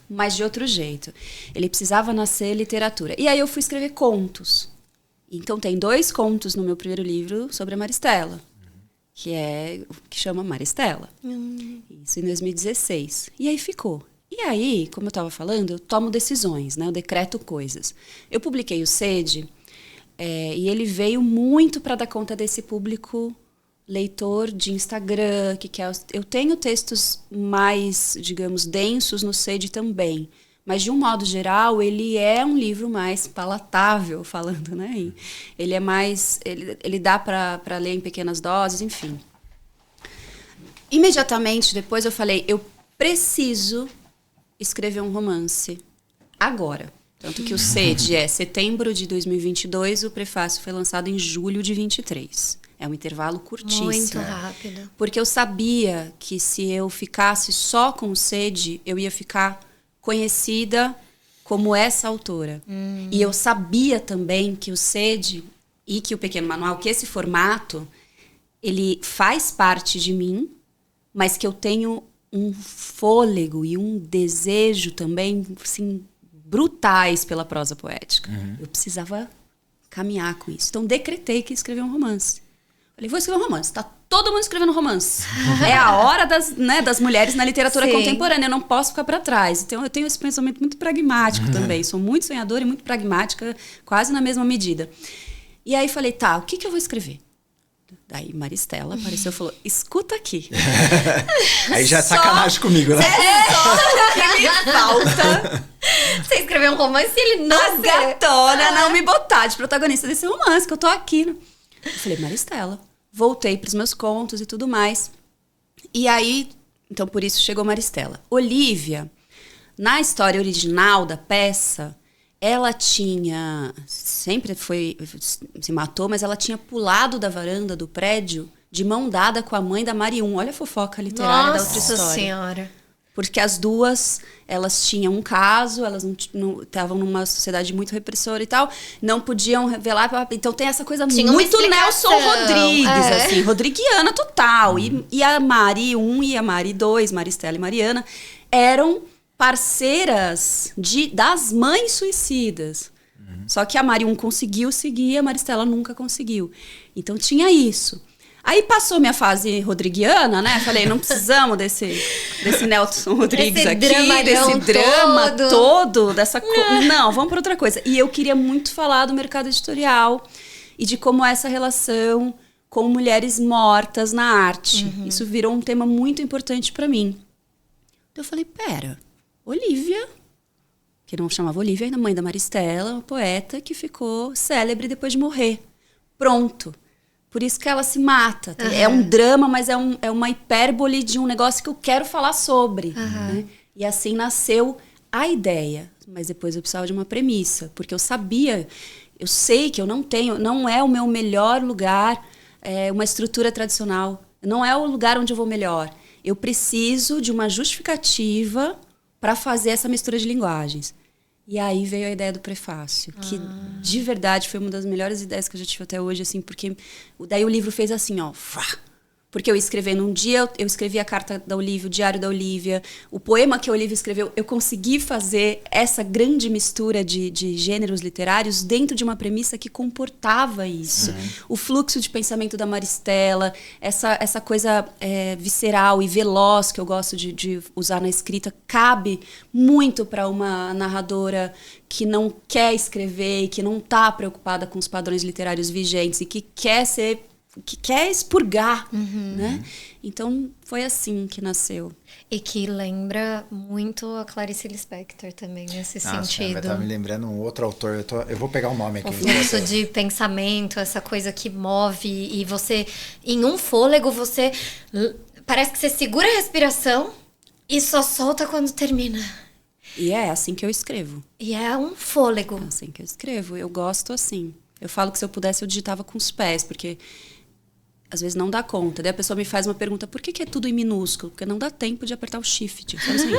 mas de outro jeito. Ele precisava nascer literatura. E aí eu fui escrever contos. Então tem 2 contos no meu primeiro livro sobre a Maristela, que chama Maristela. Isso em 2016. E aí ficou. E aí, como eu estava falando, eu tomo decisões, né? Eu decreto coisas. Eu publiquei o Sede e ele veio muito para dar conta desse público leitor de Instagram, que quer... Eu tenho textos mais, digamos, densos no Sede também. Mas, de um modo geral, ele é um livro mais palatável, falando, né? Ele é mais... Ele dá para ler em pequenas doses, enfim. Imediatamente depois eu falei, eu preciso... escrever um romance agora. Tanto que o Sede é setembro de 2022, o prefácio foi lançado em julho de 23. É um intervalo curtíssimo. Muito rápido. Porque eu sabia que se eu ficasse só com o Sede, eu ia ficar conhecida como essa autora. E eu sabia também que o Sede e que o Pequeno Manual, que esse formato, ele faz parte de mim, mas que eu tenho um fôlego e um desejo também, assim, brutais pela prosa poética. Eu precisava caminhar com isso. Então, decretei que ia escrever um romance. Falei, vou escrever um romance. Tá todo mundo escrevendo romance. É a hora das mulheres na literatura contemporânea. Eu não posso ficar para trás. Então, eu tenho esse pensamento muito pragmático também. Sou muito sonhadora e muito pragmática, quase na mesma medida. E aí, falei, tá, o que eu vou escrever? Daí Maristela apareceu e falou, escuta aqui. Aí já é sacanagem comigo, né? Só que me falta. Você escreveu um romance e ele não... A gatona não me botar de protagonista desse romance, que eu tô aqui. Eu falei, Maristela. Voltei pros meus contos e tudo mais. E aí, então por isso chegou Maristela. Olivia, na história original da peça... Ela tinha, sempre se matou, mas ela tinha pulado da varanda do prédio de mão dada com a mãe da Marium. Olha a fofoca literária da outra história. Nossa Senhora. Porque as duas, elas tinham um caso, elas não estavam numa sociedade muito repressora e tal, não podiam revelar. Então tem essa coisa muito Nelson Rodrigues, assim, rodriguiana total. E a Mari 1 e a Mari 2, Maristela e Mariana, eram parceiras das mães suicidas. Só que a Mari 1 conseguiu seguir, a Maristela nunca conseguiu. Então tinha isso. Aí passou minha fase rodriguiana, né? Falei, não precisamos desse Nelson Rodrigues aqui, desse drama todo, não, vamos para outra coisa. E eu queria muito falar do mercado editorial e de como essa relação com mulheres mortas na arte. Isso virou um tema muito importante para mim. Então eu falei, pera, Olivia, que não chamava Olivia, ainda mãe da Maristela, uma poeta que ficou célebre depois de morrer. Pronto. Por isso que ela se mata. É um drama, mas é uma hipérbole de um negócio que eu quero falar sobre. Né? E assim nasceu a ideia. Mas depois eu precisava de uma premissa. Porque eu sei que eu não é o meu melhor lugar, uma estrutura tradicional. Não é o lugar onde eu vou melhor. Eu preciso de uma justificativa para fazer essa mistura de linguagens. E aí veio a ideia do prefácio, que de verdade foi uma das melhores ideias que eu já tive até hoje, assim, porque daí o livro fez assim, ó, porque eu escrevi num dia, eu escrevi a carta da Olivia, o diário da Olivia, o poema que a Olivia escreveu, eu consegui fazer essa grande mistura de gêneros literários dentro de uma premissa que comportava isso. O fluxo de pensamento da Maristela, essa coisa visceral e veloz que eu gosto de usar na escrita, cabe muito para uma narradora que não quer escrever e que não está preocupada com os padrões literários vigentes e que quer expurgar, né? Então, foi assim que nasceu. E que lembra muito a Clarice Lispector também, nesse sentido. Tá me lembrando um outro autor, eu vou pegar o nome aqui. O fluxo de pensamento, essa coisa que move, e você, em um fôlego, você parece que você segura a respiração e só solta quando termina. E é assim que eu escrevo. E é um fôlego. É assim que eu escrevo, eu gosto assim. Eu falo que se eu pudesse eu digitava com os pés, porque às vezes não dá conta. Daí a pessoa me faz uma pergunta, por que é tudo em minúsculo? Porque não dá tempo de apertar o shift. Sabe assim?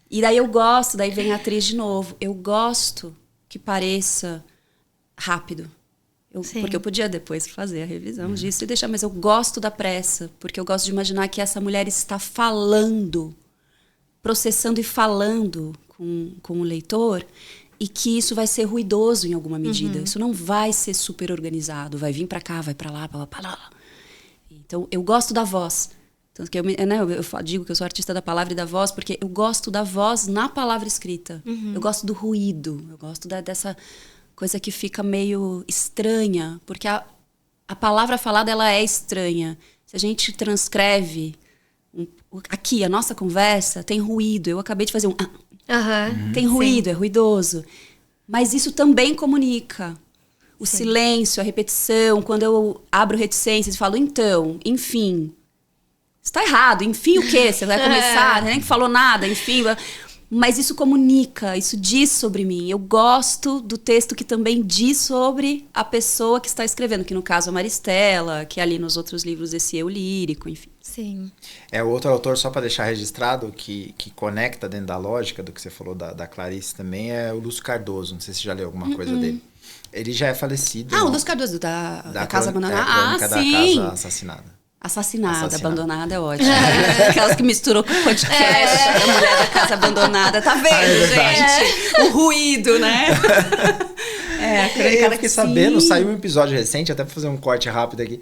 E daí eu gosto, daí vem a atriz de novo. Eu gosto que pareça rápido. Porque eu podia depois fazer a revisão disso e deixar, mas eu gosto da pressa, porque eu gosto de imaginar que essa mulher está falando, processando e falando com o leitor, e que isso vai ser ruidoso em alguma medida. Isso não vai ser super organizado. Vai vir para cá, vai para lá, para lá. Então, eu gosto da voz. Tanto que eu digo que eu sou artista da palavra e da voz, porque eu gosto da voz na palavra escrita. Eu gosto do ruído. Eu gosto dessa coisa que fica meio estranha. Porque a palavra falada, ela é estranha. Se a gente transcreve aqui, a nossa conversa, tem ruído. Eu acabei de fazer um... Tem ruído, é ruidoso. Mas isso também comunica. O silêncio, a repetição. Quando eu abro reticências e falo, então, enfim. Está errado. Enfim o quê? Você vai começar, nem falou nada, enfim. Mas isso comunica, isso diz sobre mim. Eu gosto do texto que também diz sobre a pessoa que está escrevendo. Que no caso é a Maristela, que ali nos outros livros desse eu lírico, enfim. Sim. Outro autor, só para deixar registrado, que conecta dentro da lógica do que você falou da Clarice também, é o Lúcio Cardoso. Não sei se você já leu alguma coisa dele. Ele já é falecido. O Lúcio Cardoso, da Casa Abandonada. Crônica da Casa Assassinada. Assassinada, abandonada é ótimo. Aquelas que misturou com o podcast. A Mulher da Casa Abandonada. Tá vendo, gente? O ruído, né? Eu fiquei sabendo, saiu um episódio recente, até pra fazer um corte rápido aqui.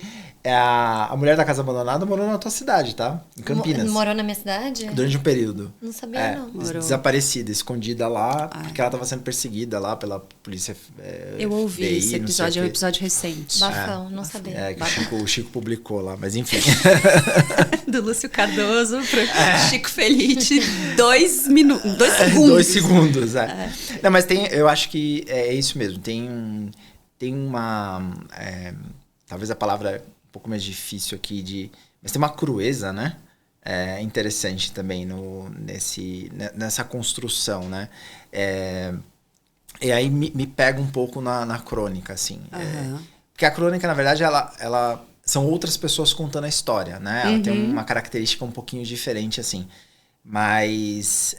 A Mulher da Casa Abandonada morou na tua cidade, tá? Em Campinas. Morou na minha cidade? Durante um período. Não sabia, não. Desaparecida, escondida lá, porque ela tava sendo perseguida lá pela polícia. Eu ouvi esse episódio, é um episódio recente. Bafão, não sabia. Que o Chico publicou lá, mas enfim. Do Lúcio Cardoso pro Chico Felice, 2 segundos. 2 segundos, Não, mas eu acho que é isso mesmo. Tem uma... talvez a palavra um pouco mais difícil aqui mas tem uma crueza, né? Interessante também nessa construção, né? E aí me pega um pouco na crônica, assim. Porque a crônica, na verdade, ela são outras pessoas contando a história, né? Ela tem uma característica um pouquinho diferente, assim. Mas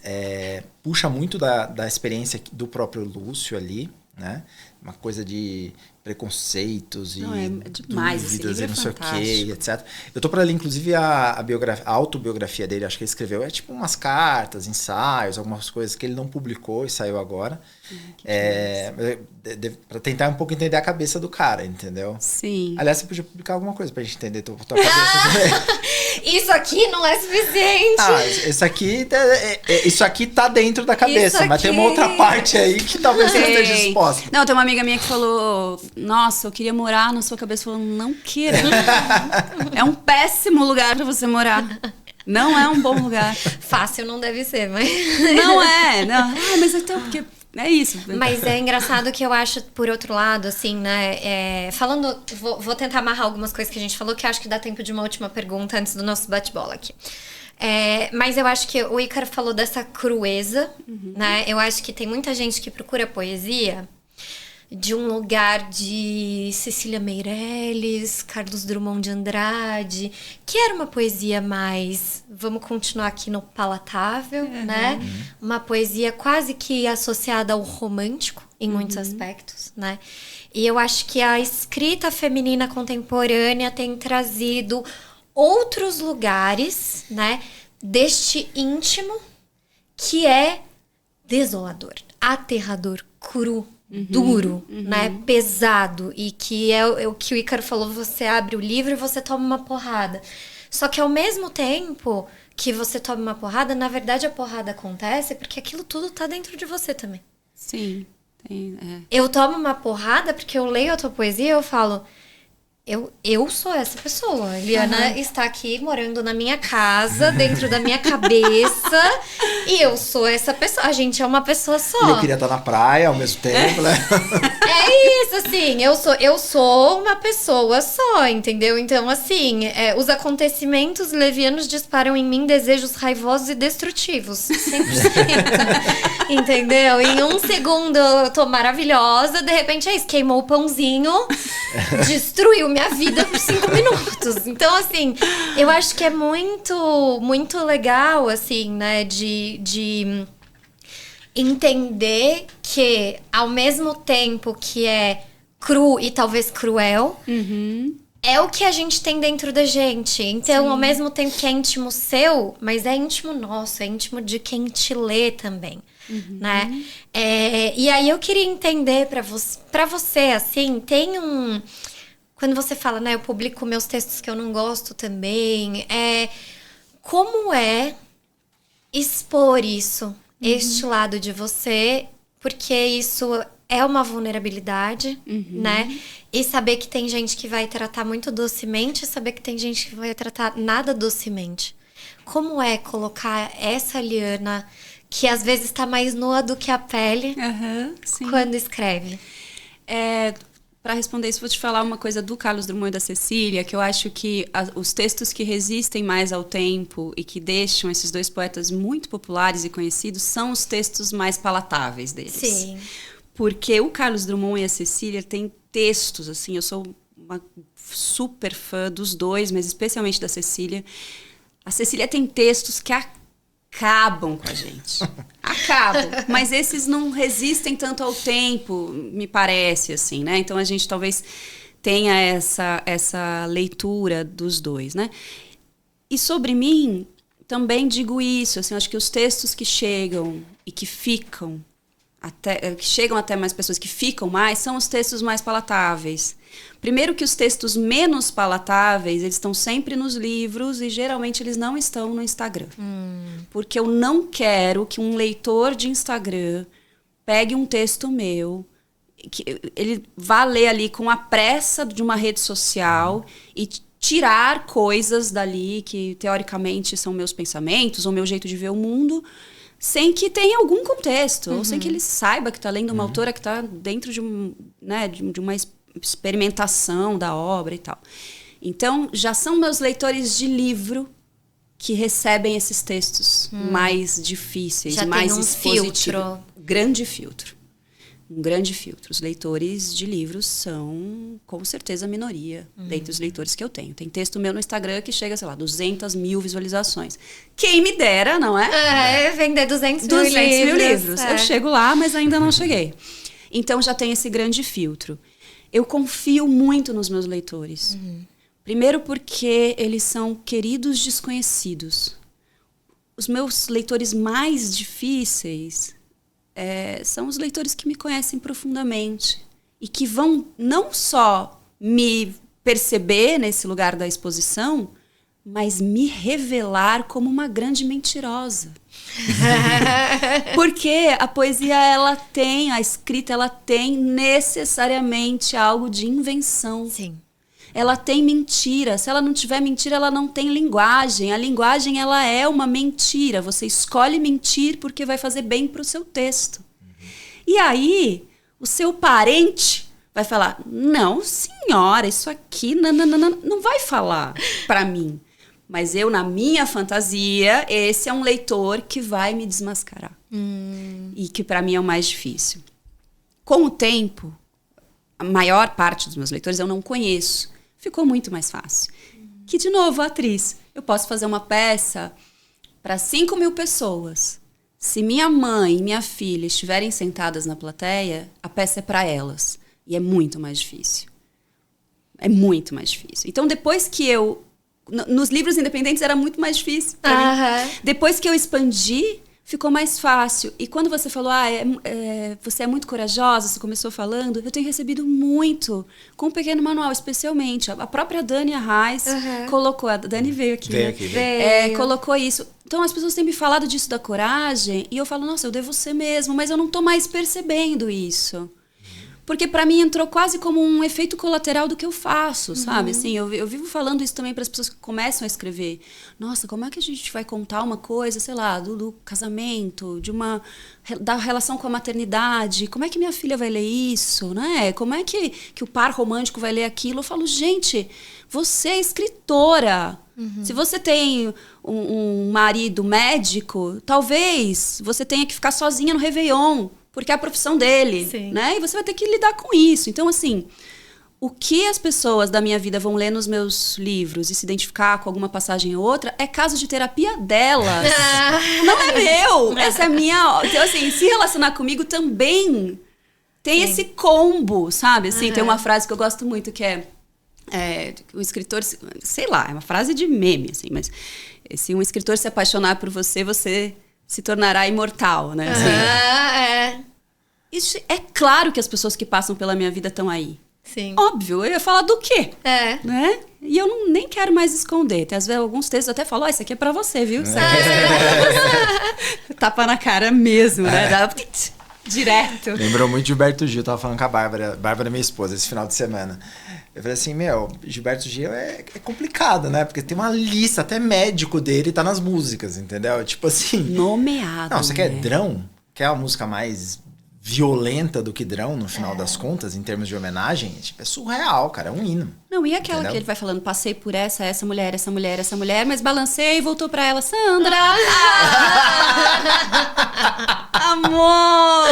puxa muito da experiência do próprio Lúcio ali, né? Uma coisa de preconceitos e demais, dúvidas e não sei o quê, etc. Eu tô para ler, inclusive, a autobiografia dele, acho que ele escreveu. É tipo umas cartas, ensaios, algumas coisas que ele não publicou e saiu agora. Para tentar um pouco entender a cabeça do cara, entendeu? Sim. Aliás, você podia publicar alguma coisa pra gente entender tua cabeça também. Isso aqui não é suficiente. Isso aqui tá dentro da cabeça, mas tem uma outra parte aí que talvez você não esteja disposta. Não, tem uma amiga minha que falou, nossa, eu queria morar na sua cabeça. Falou, não queira. É um péssimo lugar pra você morar. Não é um bom lugar. Fácil não deve ser, mas... Não é. Não. Mas então, porque... É isso. Mas é engraçado que eu acho, por outro lado, assim, né? Falando, vou tentar amarrar algumas coisas que a gente falou, que acho que dá tempo de uma última pergunta antes do nosso bate-bola aqui. Mas eu acho que o Ícaro falou dessa crueza, né? Eu acho que tem muita gente que procura poesia de um lugar de Cecília Meirelles, Carlos Drummond de Andrade, que era uma poesia mais, vamos continuar aqui no palatável, né? Uma poesia quase que associada ao romântico, em muitos aspectos, né? E eu acho que a escrita feminina contemporânea tem trazido outros lugares, né? Deste íntimo que é desolador, aterrador, cru, duro, né? Pesado. E que é o que o Ícaro falou, você abre o livro e você toma uma porrada. Só que ao mesmo tempo que você toma uma porrada, na verdade a porrada acontece porque aquilo tudo tá dentro de você também. Sim. Eu tomo uma porrada porque eu leio a tua poesia e eu falo... Eu sou essa pessoa. A Eliana está aqui morando na minha casa, dentro da minha cabeça. E eu sou essa pessoa. A gente é uma pessoa só. E eu queria estar na praia ao mesmo tempo, né? É isso, assim. Eu sou uma pessoa só, entendeu? Então, assim, os acontecimentos levianos disparam em mim desejos raivosos e destrutivos. 100%. Entendeu? Em um segundo eu tô maravilhosa. De repente, queimou o pãozinho. Destruiu minha vida por 5 minutos. Então, assim, eu acho que é muito, muito legal, assim, né, de entender que, ao mesmo tempo que é cru e talvez cruel, é o que a gente tem dentro da gente. Então, Sim. ao mesmo tempo que é íntimo seu, mas é íntimo nosso, é íntimo de quem te lê também. Né? E aí eu queria entender pra você, assim, tem um... Quando você fala, né, eu publico meus textos que eu não gosto também, como é expor isso, este lado de você, porque isso é uma vulnerabilidade, né? E saber que tem gente que vai tratar muito docemente, e saber que tem gente que vai tratar nada docemente. Como é colocar essa Eliana, que às vezes está mais nua do que a pele, quando escreve? Para responder isso, vou te falar uma coisa do Carlos Drummond e da Cecília, que eu acho que os textos que resistem mais ao tempo e que deixam esses dois poetas muito populares e conhecidos são os textos mais palatáveis deles. Sim. Porque o Carlos Drummond e a Cecília têm textos, assim, eu sou uma super fã dos dois, mas especialmente da Cecília. A Cecília tem textos que acabam com a gente. Acabam. Mas esses não resistem tanto ao tempo, me parece, assim, né? Então a gente talvez tenha essa leitura dos dois, né? E sobre mim, também digo isso, assim, acho que os textos que chegam e que ficam, que chegam até mais pessoas, que ficam mais, são os textos mais palatáveis. Primeiro que os textos menos palatáveis, eles estão sempre nos livros e geralmente eles não estão no Instagram. Porque eu não quero que um leitor de Instagram pegue um texto meu, que ele vá ler ali com a pressa de uma rede social e tirar coisas dali que teoricamente são meus pensamentos ou meu jeito de ver o mundo, sem que tenha algum contexto, ou sem que ele saiba que está lendo uma autora que está dentro de, de uma experimentação da obra e tal. Então, já são meus leitores de livro que recebem esses textos mais difíceis, já mais tem um expositivos. filtro. Grande filtro. Um grande filtro. Os leitores de livros são, com certeza, a minoria dentre os leitores que eu tenho. Tem texto meu no Instagram que chega, sei lá, 200 mil visualizações. Quem me dera, não é? Vender 200 mil livros. Eu chego lá, mas ainda não cheguei. Então, já tem esse grande filtro. Eu confio muito nos meus leitores. Primeiro porque eles são queridos desconhecidos. Os meus leitores mais difíceis são os leitores que me conhecem profundamente e que vão não só me perceber nesse lugar da exposição, mas me revelar como uma grande mentirosa. Porque a poesia, a escrita, ela tem necessariamente algo de invenção. Sim. Ela tem mentira. Se ela não tiver mentira, ela não tem linguagem. A linguagem, ela é uma mentira. Você escolhe mentir porque vai fazer bem para o seu texto. E aí, o seu parente vai falar, não, senhora, isso aqui não vai falar para mim. Mas eu, na minha fantasia, esse é um leitor que vai me desmascarar. E que para mim é o mais difícil. Com o tempo, a maior parte dos meus leitores eu não conheço. Ficou muito mais fácil. Que, de novo, a atriz. Eu posso fazer uma peça para 5.000 pessoas. Se minha mãe e minha filha estiverem sentadas na plateia, a peça é para elas. E é muito mais difícil. É muito mais difícil. Então, depois que eu... Nos livros independentes era muito mais difícil para mim. Depois que eu expandi, ficou mais fácil. E quando você falou, você é muito corajosa, você começou falando, eu tenho recebido muito, com um pequeno manual, especialmente. A própria Dani Arraes colocou, a Dani veio aqui, colocou isso. Então as pessoas têm me falado disso da coragem, e eu falo, nossa, eu devo ser mesmo, mas eu não estou mais percebendo isso. Porque para mim entrou quase como um efeito colateral do que eu faço, sabe? Assim, eu vivo falando isso também para as pessoas que começam a escrever. Nossa, como é que a gente vai contar uma coisa, sei lá, do casamento, da relação com a maternidade? Como é que minha filha vai ler isso, né? Como é que o par romântico vai ler aquilo? Eu falo, gente, você é escritora. Se você tem um marido médico, talvez você tenha que ficar sozinha no Réveillon, porque é a profissão dele, né? E você vai ter que lidar com isso. Então, assim, o que as pessoas da minha vida vão ler nos meus livros e se identificar com alguma passagem ou outra é caso de terapia delas. Não é meu. Essa é minha... Então, assim, se relacionar comigo também tem esse combo, sabe? Assim, tem uma frase que eu gosto muito que o escritor... Sei lá, é uma frase de meme, assim, mas se um escritor se apaixonar por você, você se tornará imortal, né? Assim, isso é claro que as pessoas que passam pela minha vida estão aí. Sim. Óbvio, eu ia falar do quê? Né? E eu nem quero mais esconder. Tem, às vezes, alguns textos eu até falo, isso aqui é pra você, viu? Tapa na cara mesmo, né? Direto. Lembrou muito de Gilberto Gil, eu tava falando com a Bárbara, minha esposa, esse final de semana. Eu falei assim, Gilberto Gil é complicado, né? Porque tem uma lista, até médico dele tá nas músicas, entendeu? Tipo assim... Nomeado, não, você quer Drão? Quer a música mais violenta do que Drão, no final das contas, em termos de homenagem? Tipo, é surreal, cara, é um hino. Não, e aquela que ele vai falando, passei por essa mulher, mas balancei e voltou pra ela, Sandra! Amor!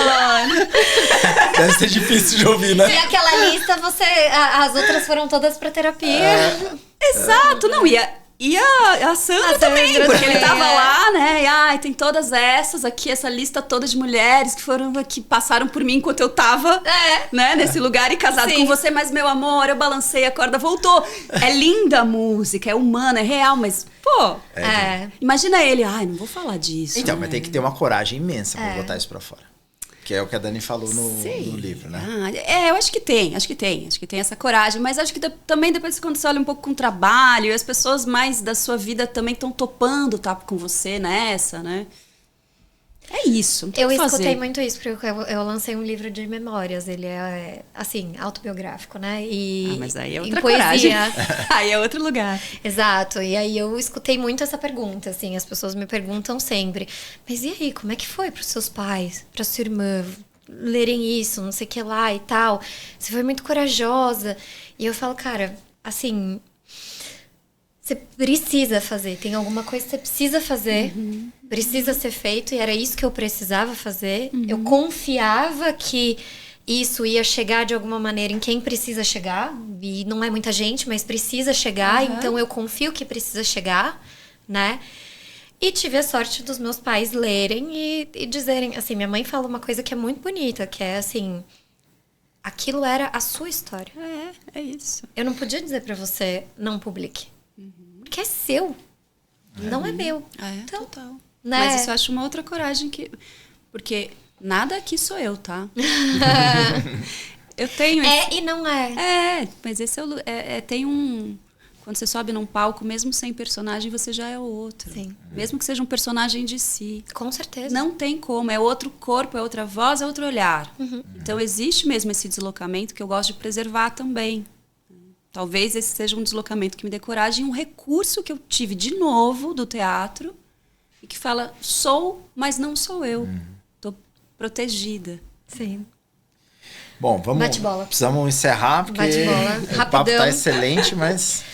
Deve ser difícil de ouvir, né? E aquela lista, as outras foram todas pra terapia. Exato, não, E a Sandra também, porque ele tava lá, né? E tem todas essas aqui, essa lista toda de mulheres que passaram por mim enquanto eu tava, né, nesse lugar e casado com você, mas meu amor, eu balancei, a corda voltou. É linda a música, é humana, é real, mas, pô, imagina ele, não vou falar disso. Então, mas tem que ter uma coragem imensa pra botar isso pra fora. Que é o que a Dani falou no livro, né? Eu acho que tem essa coragem, mas acho que também depois quando você olha um pouco com o trabalho, e as pessoas mais da sua vida também estão topando estar com você nessa, né? É isso. Eu escutei muito isso, porque eu lancei um livro de memórias. Ele é, assim, autobiográfico, né? Mas aí é outra coragem. Aí é outro lugar. Exato. E aí eu escutei muito essa pergunta, assim. As pessoas me perguntam sempre. Mas e aí, como é que foi pros seus pais, pra sua irmã lerem isso, não sei o que lá e tal? Você foi muito corajosa. E eu falo, cara, assim... Você precisa fazer. Tem alguma coisa que você precisa fazer. Precisa ser feito. E era isso que eu precisava fazer. Eu confiava que isso ia chegar de alguma maneira em quem precisa chegar. E não é muita gente, mas precisa chegar. Então eu confio que precisa chegar, né? E tive a sorte dos meus pais lerem e dizerem... Assim, minha mãe fala uma coisa que é muito bonita. Que é assim... Aquilo era a sua história. É isso. Eu não podia dizer pra você, não publique. Porque é seu. Não é meu. Então, total. Né? Mas isso eu acho uma outra coragem porque nada aqui sou eu, tá? Eu tenho... e não é. Mas esse tem um... Quando você sobe num palco, mesmo sem personagem, você já é o outro. Sim. Mesmo que seja um personagem de si. Com certeza. Não tem como. É outro corpo, é outra voz, é outro olhar. Então, existe mesmo esse deslocamento que eu gosto de preservar também. Talvez esse seja um deslocamento que me dê coragem, um recurso que eu tive de novo do teatro e que fala, sou, mas não sou eu. Tô protegida. Sim. Bom, vamos... Bate-bola. Precisamos encerrar, porque o papo tá excelente, mas...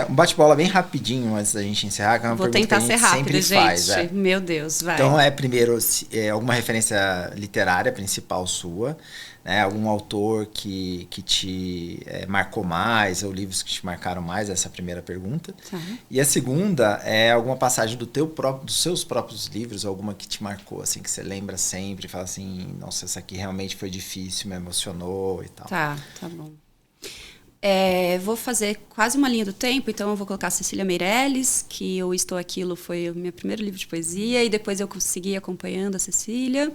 um bate-bola bem rapidinho antes da gente encerrar, que é uma pergunta que a gente sempre faz. Meu Deus, vai. Então, primeiro, alguma referência literária principal sua, né? Algum autor que te marcou mais, ou livros que te marcaram mais, essa é a primeira pergunta. E a segunda é alguma passagem dos seus próprios livros, alguma que te marcou, assim, que você lembra sempre, fala assim, nossa, essa aqui realmente foi difícil, me emocionou e tal. Tá bom. Vou fazer quase uma linha do tempo, então eu vou colocar Cecília Meirelles, que Eu Estou Aquilo foi o meu primeiro livro de poesia, e depois eu consegui acompanhando a Cecília,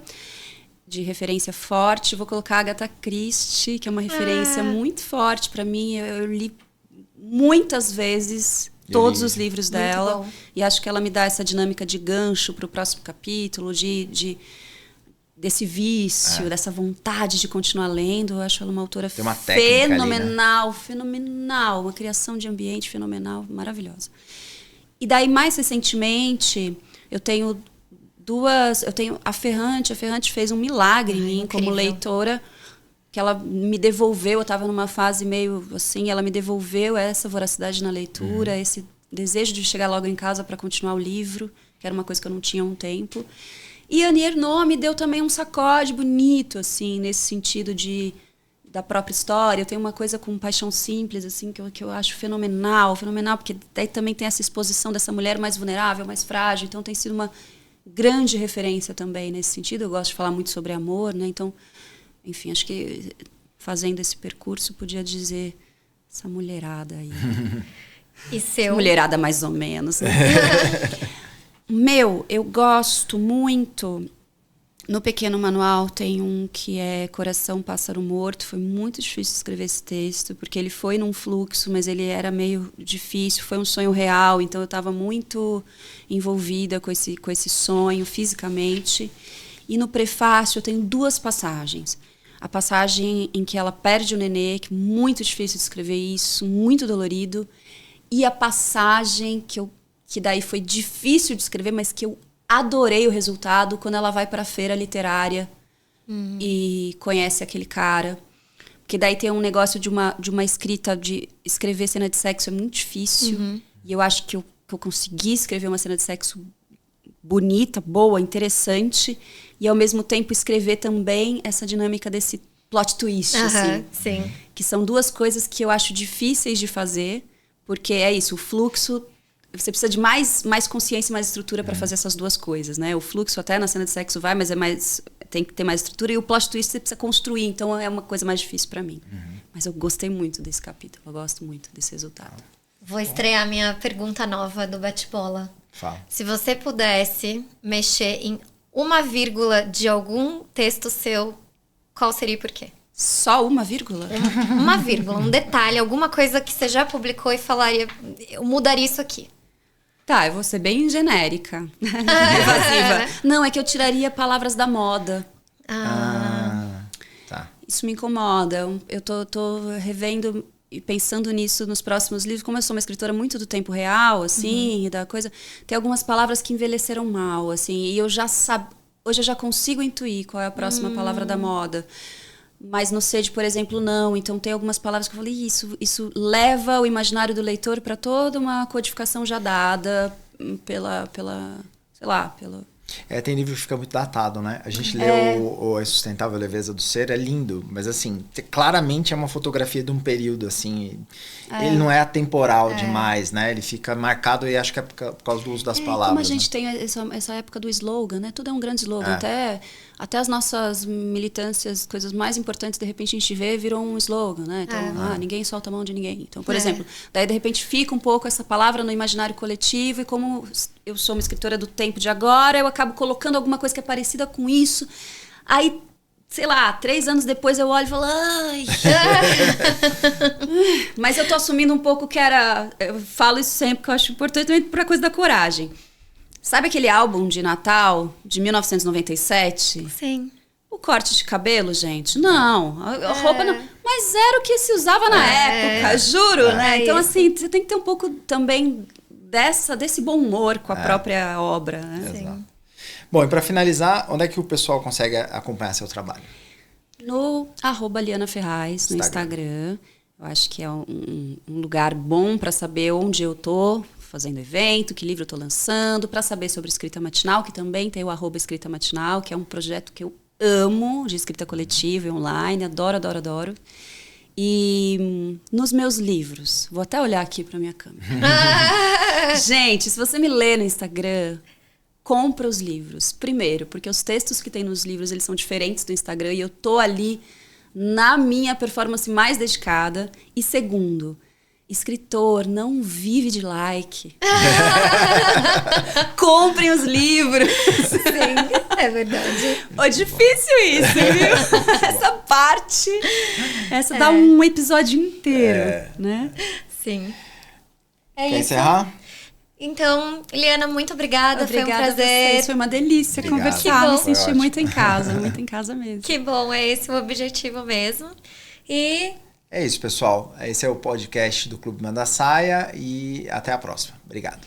de referência forte. Vou colocar Agatha Christie, que é uma referência muito forte para mim. Eu li muitas vezes todos os livros dela, e acho que ela me dá essa dinâmica de gancho para o próximo capítulo, desse vício, dessa vontade de continuar lendo. Eu acho ela uma autora fenomenal, fenomenal, uma criação de ambiente fenomenal, maravilhosa. E daí, mais recentemente, eu tenho a Ferrante. A Ferrante fez um milagre em mim como leitora, que ela me devolveu, eu estava numa fase meio assim, ela me devolveu essa voracidade na leitura, esse desejo de chegar logo em casa para continuar o livro, que era uma coisa que eu não tinha há um tempo. E Annie Ernaux me deu também um sacode bonito, assim, nesse sentido da própria história. Eu tenho uma coisa com Paixão Simples, assim, que eu acho fenomenal, porque daí também tem essa exposição dessa mulher mais vulnerável, mais frágil. Então tem sido uma grande referência também nesse sentido. Eu gosto de falar muito sobre amor, né? Então, enfim, acho que fazendo esse percurso podia dizer essa mulherada aí. E seu? Mulherada mais ou menos, né? Eu gosto muito... No Pequeno Manual tem um que é Coração, Pássaro Morto. Foi muito difícil escrever esse texto, porque ele foi num fluxo, mas ele era meio difícil. Foi um sonho real, então eu estava muito envolvida com esse sonho, fisicamente. E no prefácio eu tenho 2 passagens. A passagem em que ela perde o nenê, que é muito difícil de escrever isso, muito dolorido. E a passagem que daí foi difícil de escrever, mas que eu adorei o resultado, quando ela vai para a feira literária e conhece aquele cara. Porque daí tem um negócio de uma escrita, de escrever cena de sexo é muito difícil. E eu acho que eu consegui escrever uma cena de sexo bonita, boa, interessante. E ao mesmo tempo escrever também essa dinâmica desse plot twist. Assim, sim. Que são 2 coisas que eu acho difíceis de fazer, Porque é isso, o fluxo... Você precisa de mais consciência e mais estrutura para fazer essas duas coisas, né? O fluxo até na cena de sexo vai, mas tem que ter mais estrutura. E o plot twist você precisa construir, então é uma coisa mais difícil para mim. Mas eu gostei muito desse capítulo, eu gosto muito desse resultado. Vou estrear minha pergunta nova do bate-bola. Fala. Se você pudesse mexer em uma vírgula de algum texto seu, qual seria e por quê? Só uma vírgula? Uma vírgula, um detalhe, alguma coisa que você já publicou e falaria, eu mudaria isso aqui. Tá, eu vou ser bem genérica. Evasiva. Não, é que eu tiraria palavras da moda. Tá. Isso me incomoda. Eu tô revendo e pensando nisso nos próximos livros. Como eu sou uma escritora muito do tempo real, assim, da coisa... Tem algumas palavras que envelheceram mal, assim. E hoje eu já consigo intuir qual é a próxima palavra da moda. Mas no Sede, por exemplo, não. Então tem algumas palavras que eu falei, isso leva o imaginário do leitor para toda uma codificação já dada pela sei lá, pela... Tem livro que fica muito datado, né? A gente lê o A Sustentável Leveza do Ser, é lindo, mas assim, claramente é uma fotografia de um período, assim, ele não é atemporal demais, né? Ele fica marcado e acho que é por causa do uso das palavras. Como a gente tem essa época do slogan, né? Tudo é um grande slogan, até as nossas militâncias, coisas mais importantes, de repente a gente vê, virou um slogan, né? Então, ninguém solta a mão de ninguém. Então, por exemplo, daí de repente fica um pouco essa palavra no imaginário coletivo e como eu sou uma escritora do tempo de agora, eu acabo colocando alguma coisa que é parecida com isso. Aí, sei lá, 3 anos depois eu olho e falo, ai... Mas eu tô assumindo um pouco que era... Eu falo isso sempre, que eu acho importante também pra coisa da coragem. Sabe aquele álbum de Natal de 1997? Sim. O corte de cabelo, gente? Não. A roupa não. Mas era o que se usava na época, juro, né? Então, assim, você tem que ter um pouco também desse bom humor com a própria obra, né? Sim. Bom, e para finalizar, onde é que o pessoal consegue acompanhar seu trabalho? No @LianaFerraz, no Instagram. Eu acho que é um lugar bom para saber onde eu tô fazendo evento, que livro eu tô lançando, para saber sobre Escrita Matinal, que também tem o @Escrita Matinal, que é um projeto que eu amo, de escrita coletiva e online, adoro, adoro, adoro. E nos meus livros, vou até olhar aqui para minha câmera. Gente, se você me lê no Instagram, compra os livros. Primeiro, porque os textos que tem nos livros, eles são diferentes do Instagram e eu tô ali na minha performance mais dedicada. E segundo, escritor não vive de like. Comprem os livros. Sim, é verdade. É difícil isso, viu? Essa parte, dá um episódio inteiro, né? Sim. Quer encerrar? Então, Liana, muito obrigada. Foi um prazer. Vocês. Foi uma delícia conversar. Me senti muito em casa mesmo. Que bom, é esse o objetivo mesmo. E é isso, pessoal. Esse é o podcast do Clube Manda Saia e até a próxima. Obrigado.